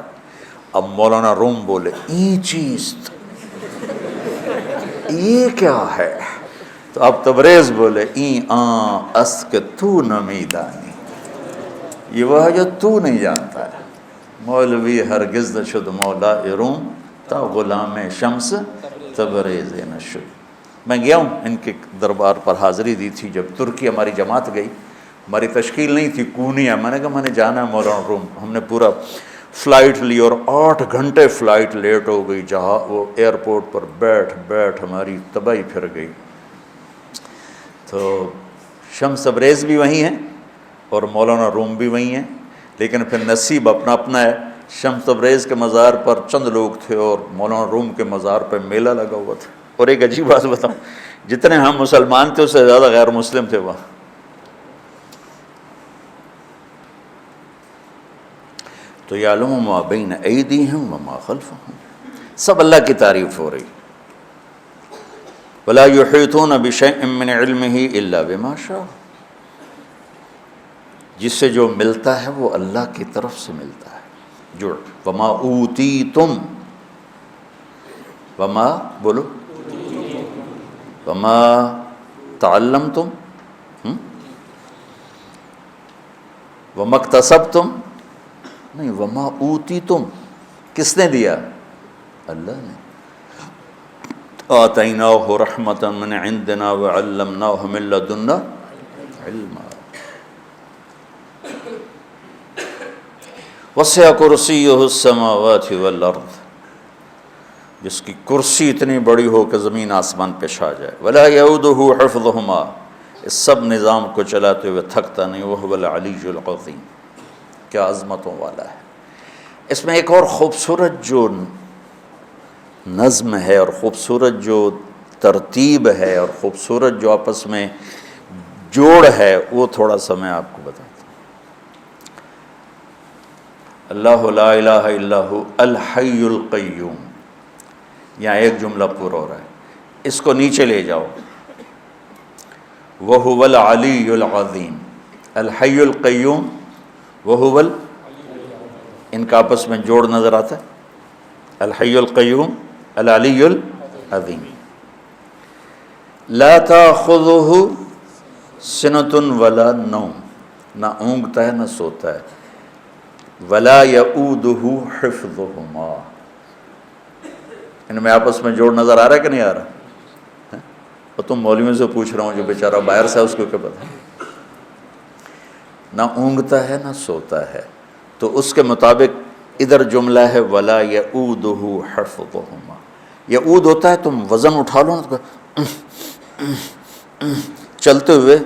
اب مولانا روم بولے این چیز، یہ کیا ہے؟ تو اب تبریز بولے این آن است کہ تو نمیدانی، یہ وہ ہے جو تو نہیں جانتا ہے۔ مولوی ہرگز نہ شد مولا روم تا غلام شمس تبریز نہ شد۔ میں گیا ہوں ان کے دربار پر، حاضری دی تھی جب ترکی ہماری جماعت گئی، ہماری تشکیل نہیں تھی، کونی ہے، میں نے کہا میں نے جانا ہے مولانا روم۔ ہم نے پورا فلائٹ لی اور 8 گھنٹے فلائٹ لیٹ ہو گئی، جہاں وہ ایئرپورٹ پر بیٹھ ہماری تباہی پھر گئی۔ تو شمس تبریز بھی وہیں ہیں اور مولانا روم بھی وہیں ہیں، لیکن پھر نصیب اپنا اپنا ہے۔ شمس تبریز کے مزار پر چند لوگ تھے اور مولانا روم کے مزار پہ میلہ لگا ہوا تھا۔ اور ایک عجیب بات بتاؤں، جتنے ہم مسلمان تھے اس سے زیادہ غیر مسلم تھے وہاں۔ تو یعلم ما بین ایدیہم وما خلفہم، سب اللہ کی تعریف ہو رہی۔ ولا یحیطون بشیء من علمہ الا بما شاء، جس سے جو ملتا ہے وہ اللہ کی طرف سے ملتا ہے۔ جو وما اوتیتم، وما بولو، وما تعلمتم، وما اکتسبتم نہیں، وما اوتیتم کس نے دیا؟ اللہ نے۔ آتیناہ رحمۃ من عندنا وعلمناہ من لدنا علما۔ وسع کرسیہ السماوات والارض، جس کی کرسی اتنی بڑی ہو کہ زمین آسمان پہ چھا جائے۔ ولا یعودہ حفظہما، اس سب نظام کو چلاتے ہوئے تھکتا نہیں۔ وہو العلی العظیم، کیا عظمتوں والا ہے۔ اس میں ایک اور خوبصورت جو نظم ہے اور خوبصورت جو ترتیب ہے اور خوبصورت جو آپس میں جوڑ ہے، وہ تھوڑا سا میں آپ کو بتاتا ہوں۔ اللہ لا الہ الا ہو الحی القیوم، یہاں ایک جملہ پورا ہو رہا ہے، اس کو نیچے لے جاؤ۔ وَهُوَ الْعَلِيُّ الْعَظِيمُ، الحی القیوم وَهُوَ ان کا آپس میں جوڑ نظر آتا ہے، الحی القیوم العلی العظیم۔ لا تأخذہ سنۃ ولا نوم، نہ اونگتا ہے نہ سوتا ہے۔ ولا یعودہ حفظہما، ان میں آپس میں جوڑ نظر آ رہا ہے کہ نہیں آ رہا؟ اور تم مولویوں سے پوچھ رہا ہوں جو بیچارہ باہر سے ہے، اس کو کیا پتہ؟ نہ اونگتا ہے نہ سوتا ہے، تو اس کے مطابق ادھر جملہ ہے ولا یعودہ حفظہما۔ یعود ہوتا ہے تم وزن اٹھا لو نا، چلتے ہوئے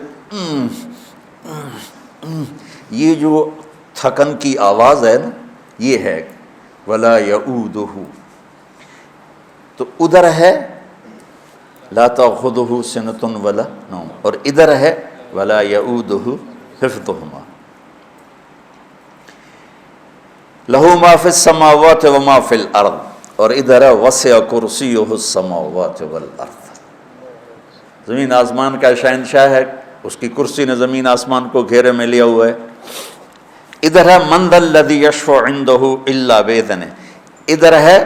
یہ جو تھکن کی آواز ہے نا، یہ ہے ولا یعودہ۔ تو ادھر ہے لا تأخذہ سنۃ ولا نوم، اور ادھر ہے ولا یعودہ حفظہما۔ لہ ما فی السماوات وما فی الارض، اور ادھر ہے وسع کرسیہ السماوات والارض، زمین آسمان کا شہنشاہ ہے، اس کی کرسی نے زمین آسمان کو گھیرے میں لیا ہوا ہے۔ ادھر ہے من ذا الذی یشفع عندہ الا باذنہ، ادھر ہے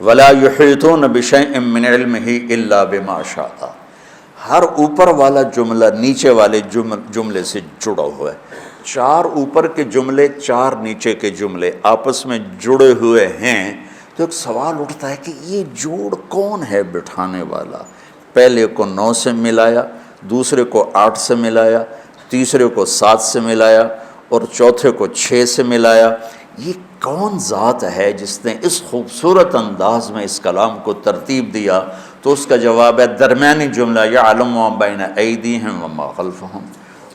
ولا یحیطون بشیء من علمہ الا بما شاء۔ ہر اوپر والا جملہ نیچے والے جملے سے جڑا ہوا ہے، 4 اوپر کے جملے 4 نیچے کے جملے آپس میں جڑے ہوئے ہیں۔ تو ایک سوال اٹھتا ہے کہ یہ جوڑ کون ہے بٹھانے والا؟ پہلے کو 9 سے ملایا، دوسرے کو 8 سے ملایا، تیسرے کو 7 سے ملایا اور چوتھے کو 6 سے ملایا۔ یہ کون ذات ہے جس نے اس خوبصورت انداز میں اس کلام کو ترتیب دیا؟ تو اس کا جواب ہے درمیانی جملہ یعلم ما بین ایدیہم وما خلفہم،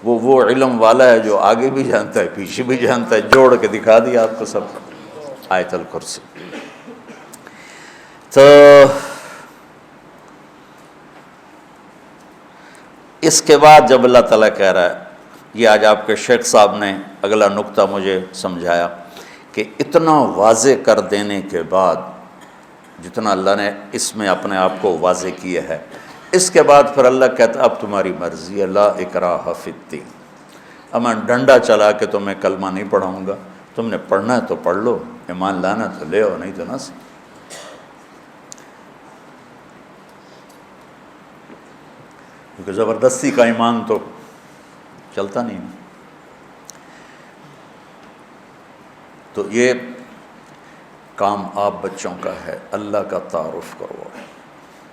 وہ علم والا ہے جو آگے بھی جانتا ہے پیچھے بھی جانتا ہے۔ جوڑ کے دکھا دیا آپ کو سب، آیت الکرسی۔ تو اس کے بعد جب اللہ تعالیٰ کہہ رہا ہے، یہ آج آپ کے شیخ صاحب نے اگلا نقطہ مجھے سمجھایا کہ اتنا واضح کر دینے کے بعد، جتنا اللہ نے اس میں اپنے آپ کو واضح کیا ہے، اس کے بعد پھر اللہ کہتا اب تمہاری مرضی ہے، لا اکراہ فی الدین، اب میں ڈنڈا چلا کے تمہیں کلمہ نہیں پڑھاؤں گا، تم نے پڑھنا ہے تو پڑھ لو، ایمان لانا تو لے آؤ، نہیں تو نہ۔ کیونکہ زبردستی کا ایمان تو چلتا نہیں. تو یہ کام آپ بچوں کا ہے، اللہ کا تعارف کرو.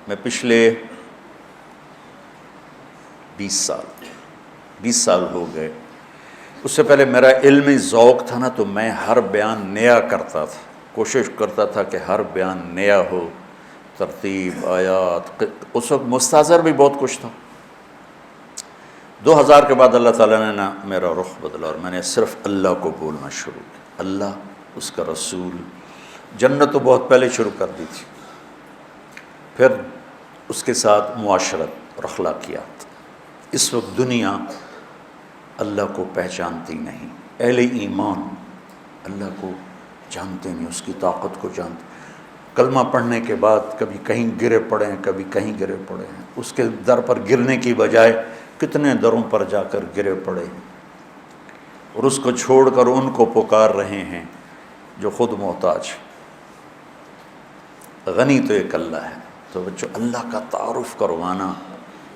میں پچھلے 20 سال ہو گئے. اس سے پہلے میرا علمی ذوق تھا نا، تو میں ہر بیان نیا کرتا تھا، کوشش کرتا تھا کہ ہر بیان نیا ہو، ترتیب، آیات. اس وقت مستحضر بھی بہت کچھ تھا. 2000 کے بعد اللہ تعالیٰ نے نا میرا رخ بدلا، اور میں نے صرف اللہ کو بولنا شروع کیا. اللہ، اس کا رسول. جنت تو بہت پہلے شروع کر دی تھی، پھر اس کے ساتھ معاشرت اور اخلاقیات. اس وقت دنیا اللہ کو پہچانتی نہیں. اہل ایمان اللہ کو جانتے نہیں، اس کی طاقت کو جانتے. کلمہ پڑھنے کے بعد کبھی کہیں گرے پڑے ہیں، کبھی کہیں گرے پڑے ہیں. اس کے در پر گرنے کی بجائے کتنے دروں پر جا کر گرے پڑے ہیں، اور اس کو چھوڑ کر ان کو پکار رہے ہیں جو خود محتاج. غنی تو ایک اللہ ہے. تو بچوں، اللہ کا تعارف کروانا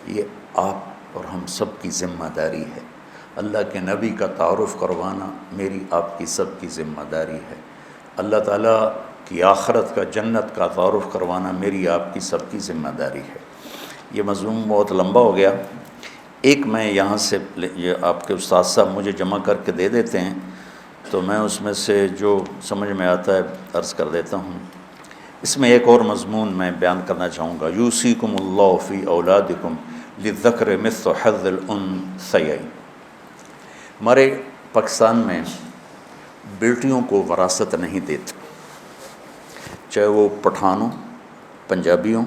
یہ آپ اور ہم سب کی ذمہ داری ہے. اللہ کے نبی کا تعارف کروانا میری آپ کی سب کی ذمہ داری ہے. اللہ تعالیٰ کی آخرت کا، جنت کا تعارف کروانا میری آپ کی سب کی ذمہ داری ہے. یہ مضمون بہت لمبا ہو گیا. ایک میں یہاں سے، یہ آپ کے استاد صاحب مجھے جمع کر کے دے دیتے ہیں، تو میں اس میں سے جو سمجھ میں آتا ہے عرض کر دیتا ہوں. اس میں ایک اور مضمون میں بیان کرنا چاہوں گا. یوصیکم اللہ فی اولادکم للذکر مثل حظ الانثیین. ہمارے پاکستان میں بیٹیوں کو وراثت نہیں دیتے، چاہے وہ پٹھان ہوں، پنجابی ہوں،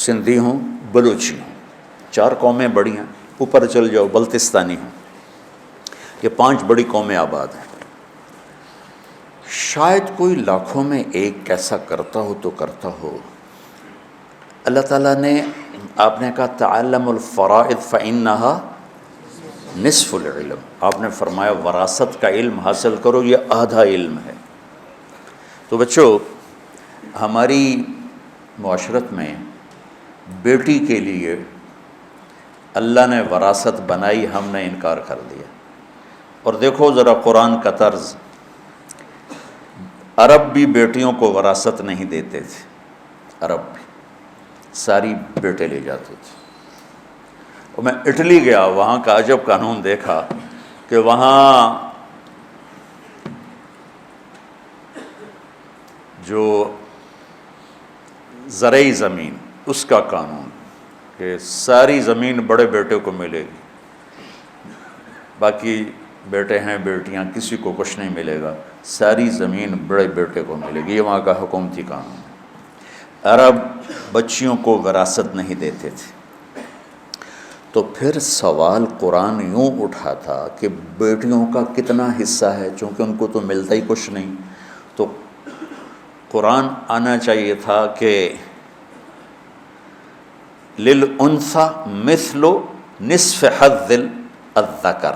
سندھی ہوں، بلوچی ہوں. 4 قومیں بڑی ہیں. اوپر چل جاؤ، بلتستانی ہوں. یہ 5 بڑی قومیں آباد ہیں. شاید کوئی لاکھوں میں ایک ایسا کرتا ہو تو کرتا ہو. اللہ تعالیٰ نے، آپ نے کہا تعلموا الفرائض فإنها نصف العلم. آپ نے فرمایا وراثت کا علم حاصل کرو، یہ آدھا علم ہے. تو بچوں، ہماری معاشرت میں بیٹی کے لیے اللہ نے وراثت بنائی، ہم نے انکار کر دیا. اور دیکھو ذرا قرآن کا طرز. عرب بھی بیٹیوں کو وراثت نہیں دیتے تھے. عرب بھی ساری بیٹے لے جاتے تھے. اور میں اٹلی گیا، وہاں کا عجب قانون دیکھا کہ وہاں جو زرعی زمین، اس کا قانون کہ ساری زمین بڑے بیٹے کو ملے گی، باقی بیٹے ہیں بیٹیاں کسی کو کچھ نہیں ملے گا، ساری زمین بڑے بیٹے کو ملے گی. یہ وہاں کا حکومتی قانون ہے. عرب بچیوں کو وراثت نہیں دیتے تھے. تو پھر سوال قرآن یوں اٹھا تھا کہ بیٹیوں کا کتنا حصہ ہے، چونکہ ان کو تو ملتا ہی کچھ نہیں. تو قرآن آنا چاہیے تھا کہ للانثی مثل نصف حظ الذکر،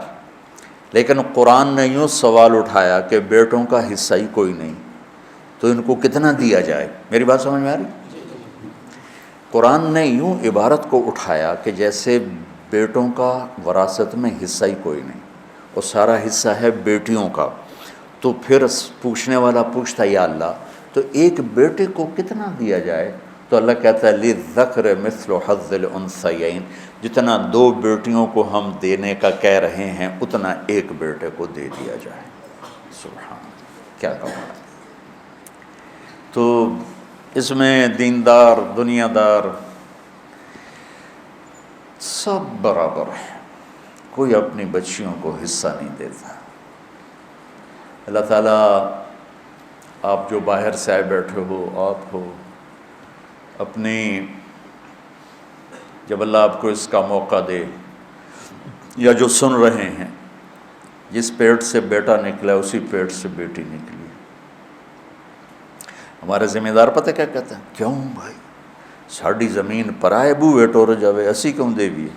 لیکن قرآن نے یوں سوال اٹھایا کہ بیٹوں کا حصہ ہی کوئی نہیں، تو ان کو کتنا دیا جائے. میری بات سمجھ میں آ رہی؟ قرآن نے یوں عبارت کو اٹھایا کہ جیسے بیٹوں کا وراثت میں حصہ ہی کوئی نہیں، اور سارا حصہ ہے بیٹیوں کا. تو پھر پوچھنے والا پوچھتا یا اللہ، تو ایک بیٹے کو کتنا دیا جائے؟ تو اللہ کہتا ہے للذکر مثل حظ الانثیین، جتنا 2 بیٹیوں کو ہم دینے کا کہہ رہے ہیں اتنا ایک بیٹے کو دے دیا جائے. سبحان، کیا کمال. تو اس میں دیندار، دنیا دار سب برابر ہے، کوئی اپنی بچیوں کو حصہ نہیں دیتا. اللہ تعالیٰ، آپ جو باہر سے آئے بیٹھے ہو، آپ ہو اپنی، جب اللہ آپ کو اس کا موقع دے، یا جو سن رہے ہیں، جس پیٹ سے بیٹا نکلا اسی پیٹ سے بیٹی نکلی. ہمارے ذمہ دار پتہ کیا کہتے ہیں؟ کیوں بھائی ساڑی زمین پرائے بوے ٹور جاوے اسی کیوں دے بھی.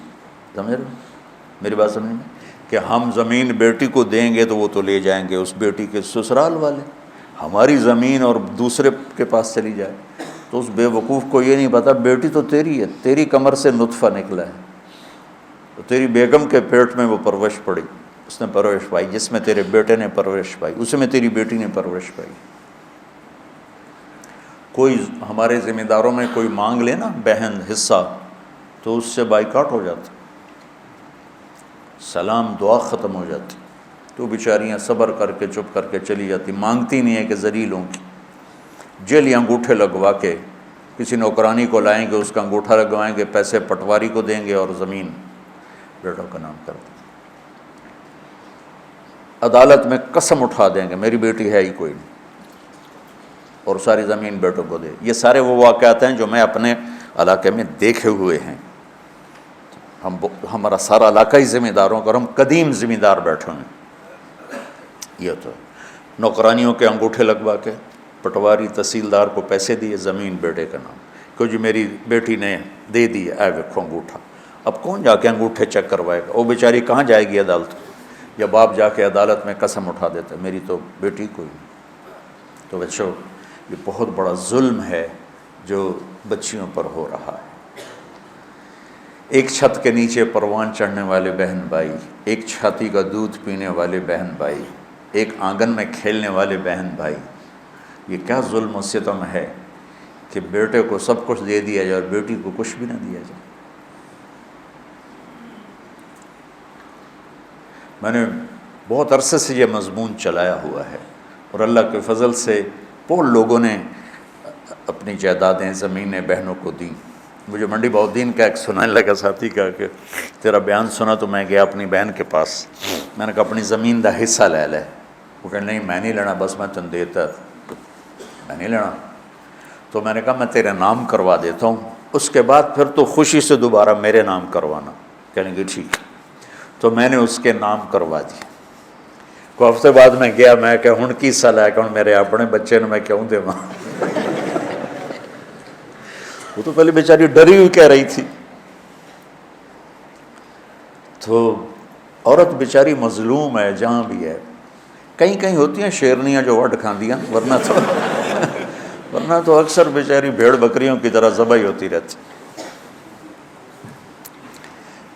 سمجھ رہے میری بات سمجھ میں؟ کہ ہم زمین بیٹی کو دیں گے تو وہ تو لے جائیں گے اس بیٹی کے سسرال والے، ہماری زمین اور دوسرے کے پاس چلی جائے. تو اس بے وقوف کو یہ نہیں پتا بیٹی تو تیری ہے، تیری کمر سے نطفہ نکلا ہے، تو تیری بیگم کے پیٹ میں وہ پرورش پڑی، اس نے پرورش پائی، جس میں تیرے بیٹے نے پرورش پائی اس میں تیری بیٹی نے پرورش پائی۔ کوئی ہمارے ذمہ داروں میں کوئی مانگ لے نا بہن حصہ تو اس سے بائیکاٹ ہو جاتا، سلام دعا ختم ہو جاتی، تو بیچاریاں صبر کر کے چپ کر کے چلی جاتی، مانگتی نہیں ہے کہ ذلیلوں کی جیلی انگوٹھے لگوا کے کسی نوکرانی کو لائیں گے، اس کا انگوٹھا لگوائیں گے، پیسے پٹواری کو دیں گے اور زمین بیٹوں کا نام کر دیں گے، عدالت میں قسم اٹھا دیں گے میری بیٹی ہے ہی کوئی نہیں، اور ساری زمین بیٹوں کو دے۔ یہ سارے وہ واقعات ہیں جو میں اپنے علاقے میں دیکھے ہوئے ہیں۔ ہمارا سارا علاقہ ہی ذمہ داروں کا، اور ہم قدیم ذمہ دار بیٹھے ہیں۔ یہ تو نوکرانیوں کے انگوٹھے لگوا کے پٹواری تحصیلدار کو پیسے دیے، زمین بیٹے کا نام، کہ جی میری بیٹی نے دے دی، اے ویکھو انگوٹھا۔ اب کون جا کے انگوٹھے چیک کروائے گا؟ وہ بیچاری کہاں جائے گی عدالت؟ یا باپ جا کے عدالت میں قسم اٹھا دیتا ہے میری تو بیٹی کوئی نہیں۔ تو بچوں، یہ بہت بڑا ظلم ہے جو بچیوں پر ہو رہا ہے۔ ایک چھت کے نیچے پروان چڑھنے والے بہن بھائی، ایک چھاتی کا دودھ پینے والے بہن بھائی، ایک آنگن میں کھیلنے والے بہن بھائی، یہ کیا ظلم و ستم ہے کہ بیٹے کو سب کچھ دے دیا جائے اور بیٹی کو کچھ بھی نہ دیا جائے۔ میں نے بہت عرصے سے یہ مضمون چلایا ہوا ہے، اور اللہ کے فضل سے بہت لوگوں نے اپنی جائیدادیں زمینیں بہنوں کو دیں۔ مجھے منڈی بہدین کا ایک سنانے لگا ساتھی کا کہ تیرا بیان سنا تو میں گیا اپنی بہن کے پاس، میں نے کہا اپنی زمین دا حصہ لے لے۔ وہ کہ نہیں میں نہیں لینا، بس میں تن دیتا، میں نہیں لینا۔ تو میں نے کہا میں تیرے نام کروا دیتا ہوں، اس کے بعد پھر تو خوشی سے دوبارہ میرے نام کروانا۔ کہنے کہ ٹھیک۔ تو میں نے اس کے نام کروا دی۔ کوئی ہفتے بعد میں گیا، میں کہ ہن کی حصہ لے کے ہن میرے اپنے بچے نے میں کیوں دے ماں؟ وہ تو پہلے بیچاری ڈری ہوئی کہہ رہی تھی۔ تو عورت بیچاری مظلوم ہے جہاں بھی ہے۔ کہیں کہیں ہوتی ہیں شیرنیاں جو وڈ کھاندیاں، ورنہ تو اکثر بیچاری بھیڑ بکریوں کی طرح ذبح ہی ہوتی رہتی۔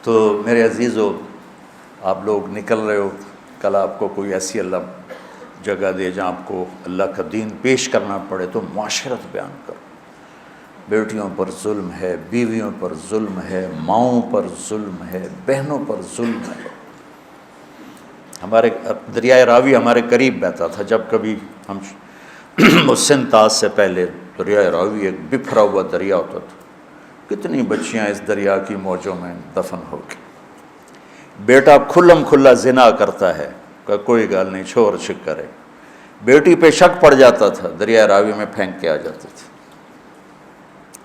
تو میرے عزیزو، آپ لوگ نکل رہے ہو، کل آپ کو کوئی ایسی اللہ جگہ دے جہاں آپ کو اللہ کا دین پیش کرنا پڑے تو معاشرت بیان کرو۔ بیٹیوں پر ظلم ہے، بیویوں پر ظلم ہے، ماؤں پر ظلم ہے، بہنوں پر ظلم ہے۔ ہمارے دریائے راوی ہمارے قریب بہتا تھا، جب کبھی ہم سندھ تاج سے پہلے دریائے راوی ایک بکھرا ہوا دریا ہوتا تھا، کتنی بچیاں اس دریا کی موجوں میں دفن ہو کے۔ بیٹا کھلم کھلا زنا کرتا ہے کہ کوئی گال نہیں، چھوڑ چھک کرے، بیٹی پہ شک پڑ جاتا تھا، دریائے راوی میں پھینک کے آ جاتے تھے،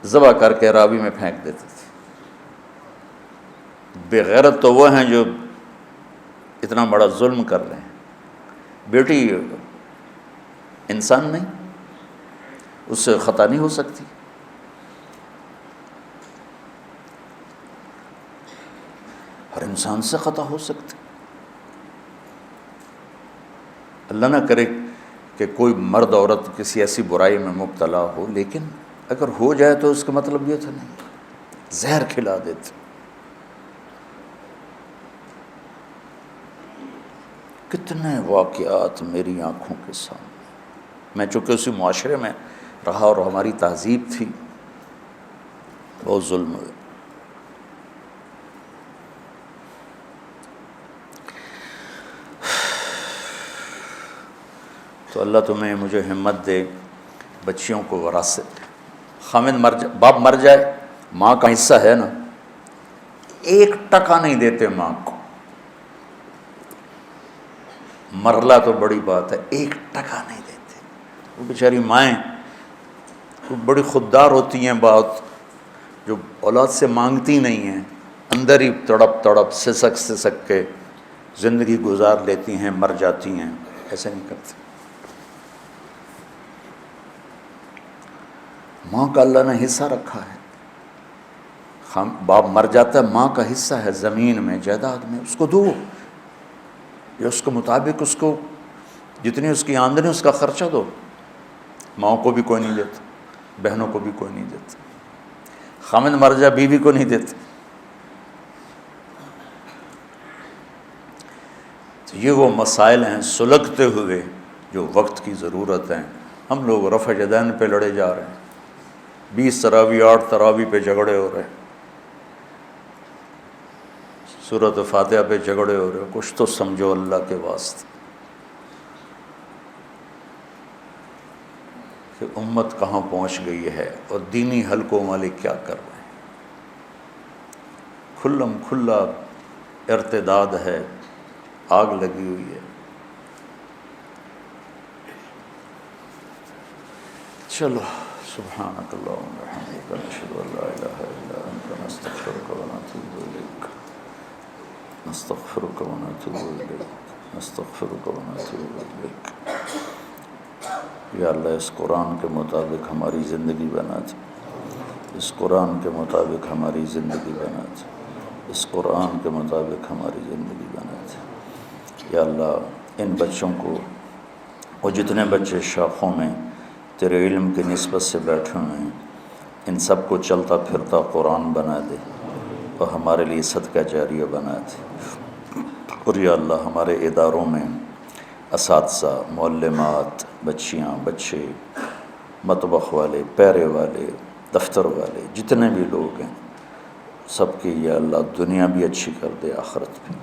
ذبح کر کے راوی میں پھینک دیتے تھے۔ بے غیرت تو وہ ہیں جو اتنا بڑا ظلم کر رہے ہیں۔ بیٹی انسان نہیں، اس سے خطا نہیں ہو سکتی۔ ہر انسان سے خطا ہو سکتی۔ اللہ نہ کرے کہ کوئی مرد عورت کسی ایسی برائی میں مبتلا ہو، لیکن اگر ہو جائے تو اس کا مطلب یہ تھا نہیں، زہر کھلا دیتے۔ کتنے واقعات میری آنکھوں کے سامنے، میں چونکہ اسی معاشرے میں رہا اور ہماری تہذیب تھی، بہت ظلم ہوئے۔ تو اللہ تمہیں مجھے ہمت دے، بچیوں کو وراثت، خامد باپ مر جائے، ماں کا حصہ ہے نا، 1 ٹکا نہیں دیتے ماں کو۔ مرلا تو بڑی بات ہے، 1 ٹکا نہیں دیتے۔ وہ بیچاری مائیں بڑی خوددار ہوتی ہیں، بات جو اولاد سے مانگتی نہیں ہیں، اندر ہی تڑپ تڑپ سسک سسک کے زندگی گزار لیتی ہیں، مر جاتی ہیں۔ ایسے نہیں کرتے۔ ماں کا اللہ نے حصہ رکھا ہے، باپ مر جاتا ہے، ماں کا حصہ ہے زمین میں، جائیداد میں، اس کو دو، یا اس کے مطابق اس کو جتنی اس کی آمدنی اس کا خرچہ دو۔ ماں کو بھی کوئی نہیں دیتا، بہنوں کو بھی کوئی نہیں دیتا، خامد مر جائے بیوی کو نہیں دیتے۔ تو یہ وہ مسائل ہیں سلگتے ہوئے جو وقت کی ضرورت ہیں. ہم لوگ رفع یدین پہ لڑے جا رہے ہیں، 20 تراویح 8 تراویح پہ جھگڑے ہو رہے ہیں، سورۃ فاتحہ پہ جھگڑے ہو رہے ہیں. کچھ تو سمجھو اللہ کے واسطے کہ امت کہاں پہنچ گئی ہے اور دینی حلقوں والے کیا کر رہے ہیں. کھلم کھلا ارتداد ہے، آگ لگی ہوئی ہے. چلو سبحانک اللہم وبحمدک نشہد ان لا الہ الا انت نستغفرک ونتوب الیک نستغفرک ونتوب الیک نستغفرک ونتوب الیک. یا اللہ اس قرآن کے مطابق ہماری زندگی بنا دے، اس قرآن کے مطابق ہماری زندگی بنا دے، اس قرآن کے مطابق ہماری زندگی بنا دے. یا اللہ ان بچوں کو اور جتنے بچے شاخوں میں تیرے علم کی نسبت سے بیٹھے ہوئے ہیں ان سب کو چلتا پھرتا قرآن بنا دے اور ہمارے لیے صدقہ جاریہ بنا دے. اور یا اللہ ہمارے اداروں میں اساتذہ، معلمات، بچیاں، بچے، مطبخ والے، پیرے والے، دفتر والے، جتنے بھی لوگ ہیں سب کی یا اللہ دنیا بھی اچھی کر دے، آخرت بھی.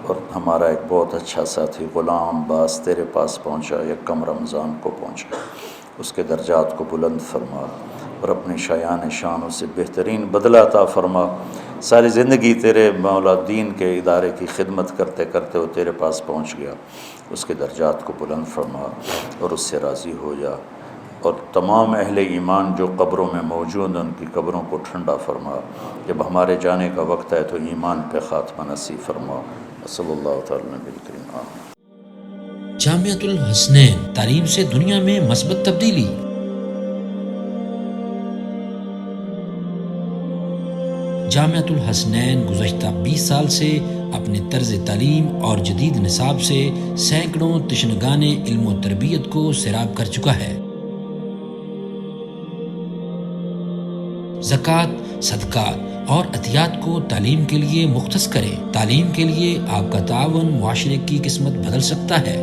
اور ہمارا ایک بہت اچھا ساتھی غلام باز تیرے پاس پہنچا، یکم رمضان کو پہنچا، اس کے درجات کو بلند فرما اور اپنی شایان شانوں سے بہترین بدلہ عطا فرما. ساری زندگی تیرے مولا دین کے ادارے کی خدمت کرتے کرتے وہ تیرے پاس پہنچ گیا، اس کے درجات کو بلند فرما اور اس سے راضی ہو جا. اور تمام اہل ایمان جو قبروں میں موجود ہیں ان کی قبروں کو ٹھنڈا فرما. جب ہمارے جانے کا وقت ہے تو ایمان پہ خاتمہ نصیب فرما. صلی اللہ تعالی نبی الکریم آمین. جامعۃ الحسنین، تعلیم سے دنیا میں مثبت تبدیلی. جامعۃ الحسنین گزشتہ 20 سال سے اپنے طرز تعلیم اور جدید نصاب سے سینکڑوں تشنگان علم و تربیت کو سیراب کر چکا ہے. زکوٰۃ، صدقات اور عطیات کو تعلیم کے لیے مختص کریں. تعلیم کے لیے آپ کا تعاون معاشرے کی قسمت بدل سکتا ہے.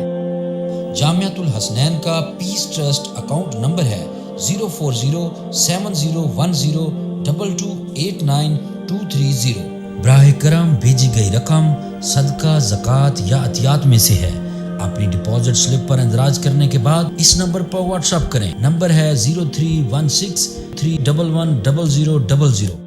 جامعۃ الحسنین کا پیس ٹرسٹ اکاؤنٹ نمبر ہے 040700222892230. براہ کرم بھیجی گئی رقم صدقہ، زکوٰۃ یا عطیات میں سے ہے. اپنی ڈپازٹ سلپ پر اندراج کرنے کے بعد اس نمبر پر واٹس ایپ کریں. نمبر ہے 031631100000.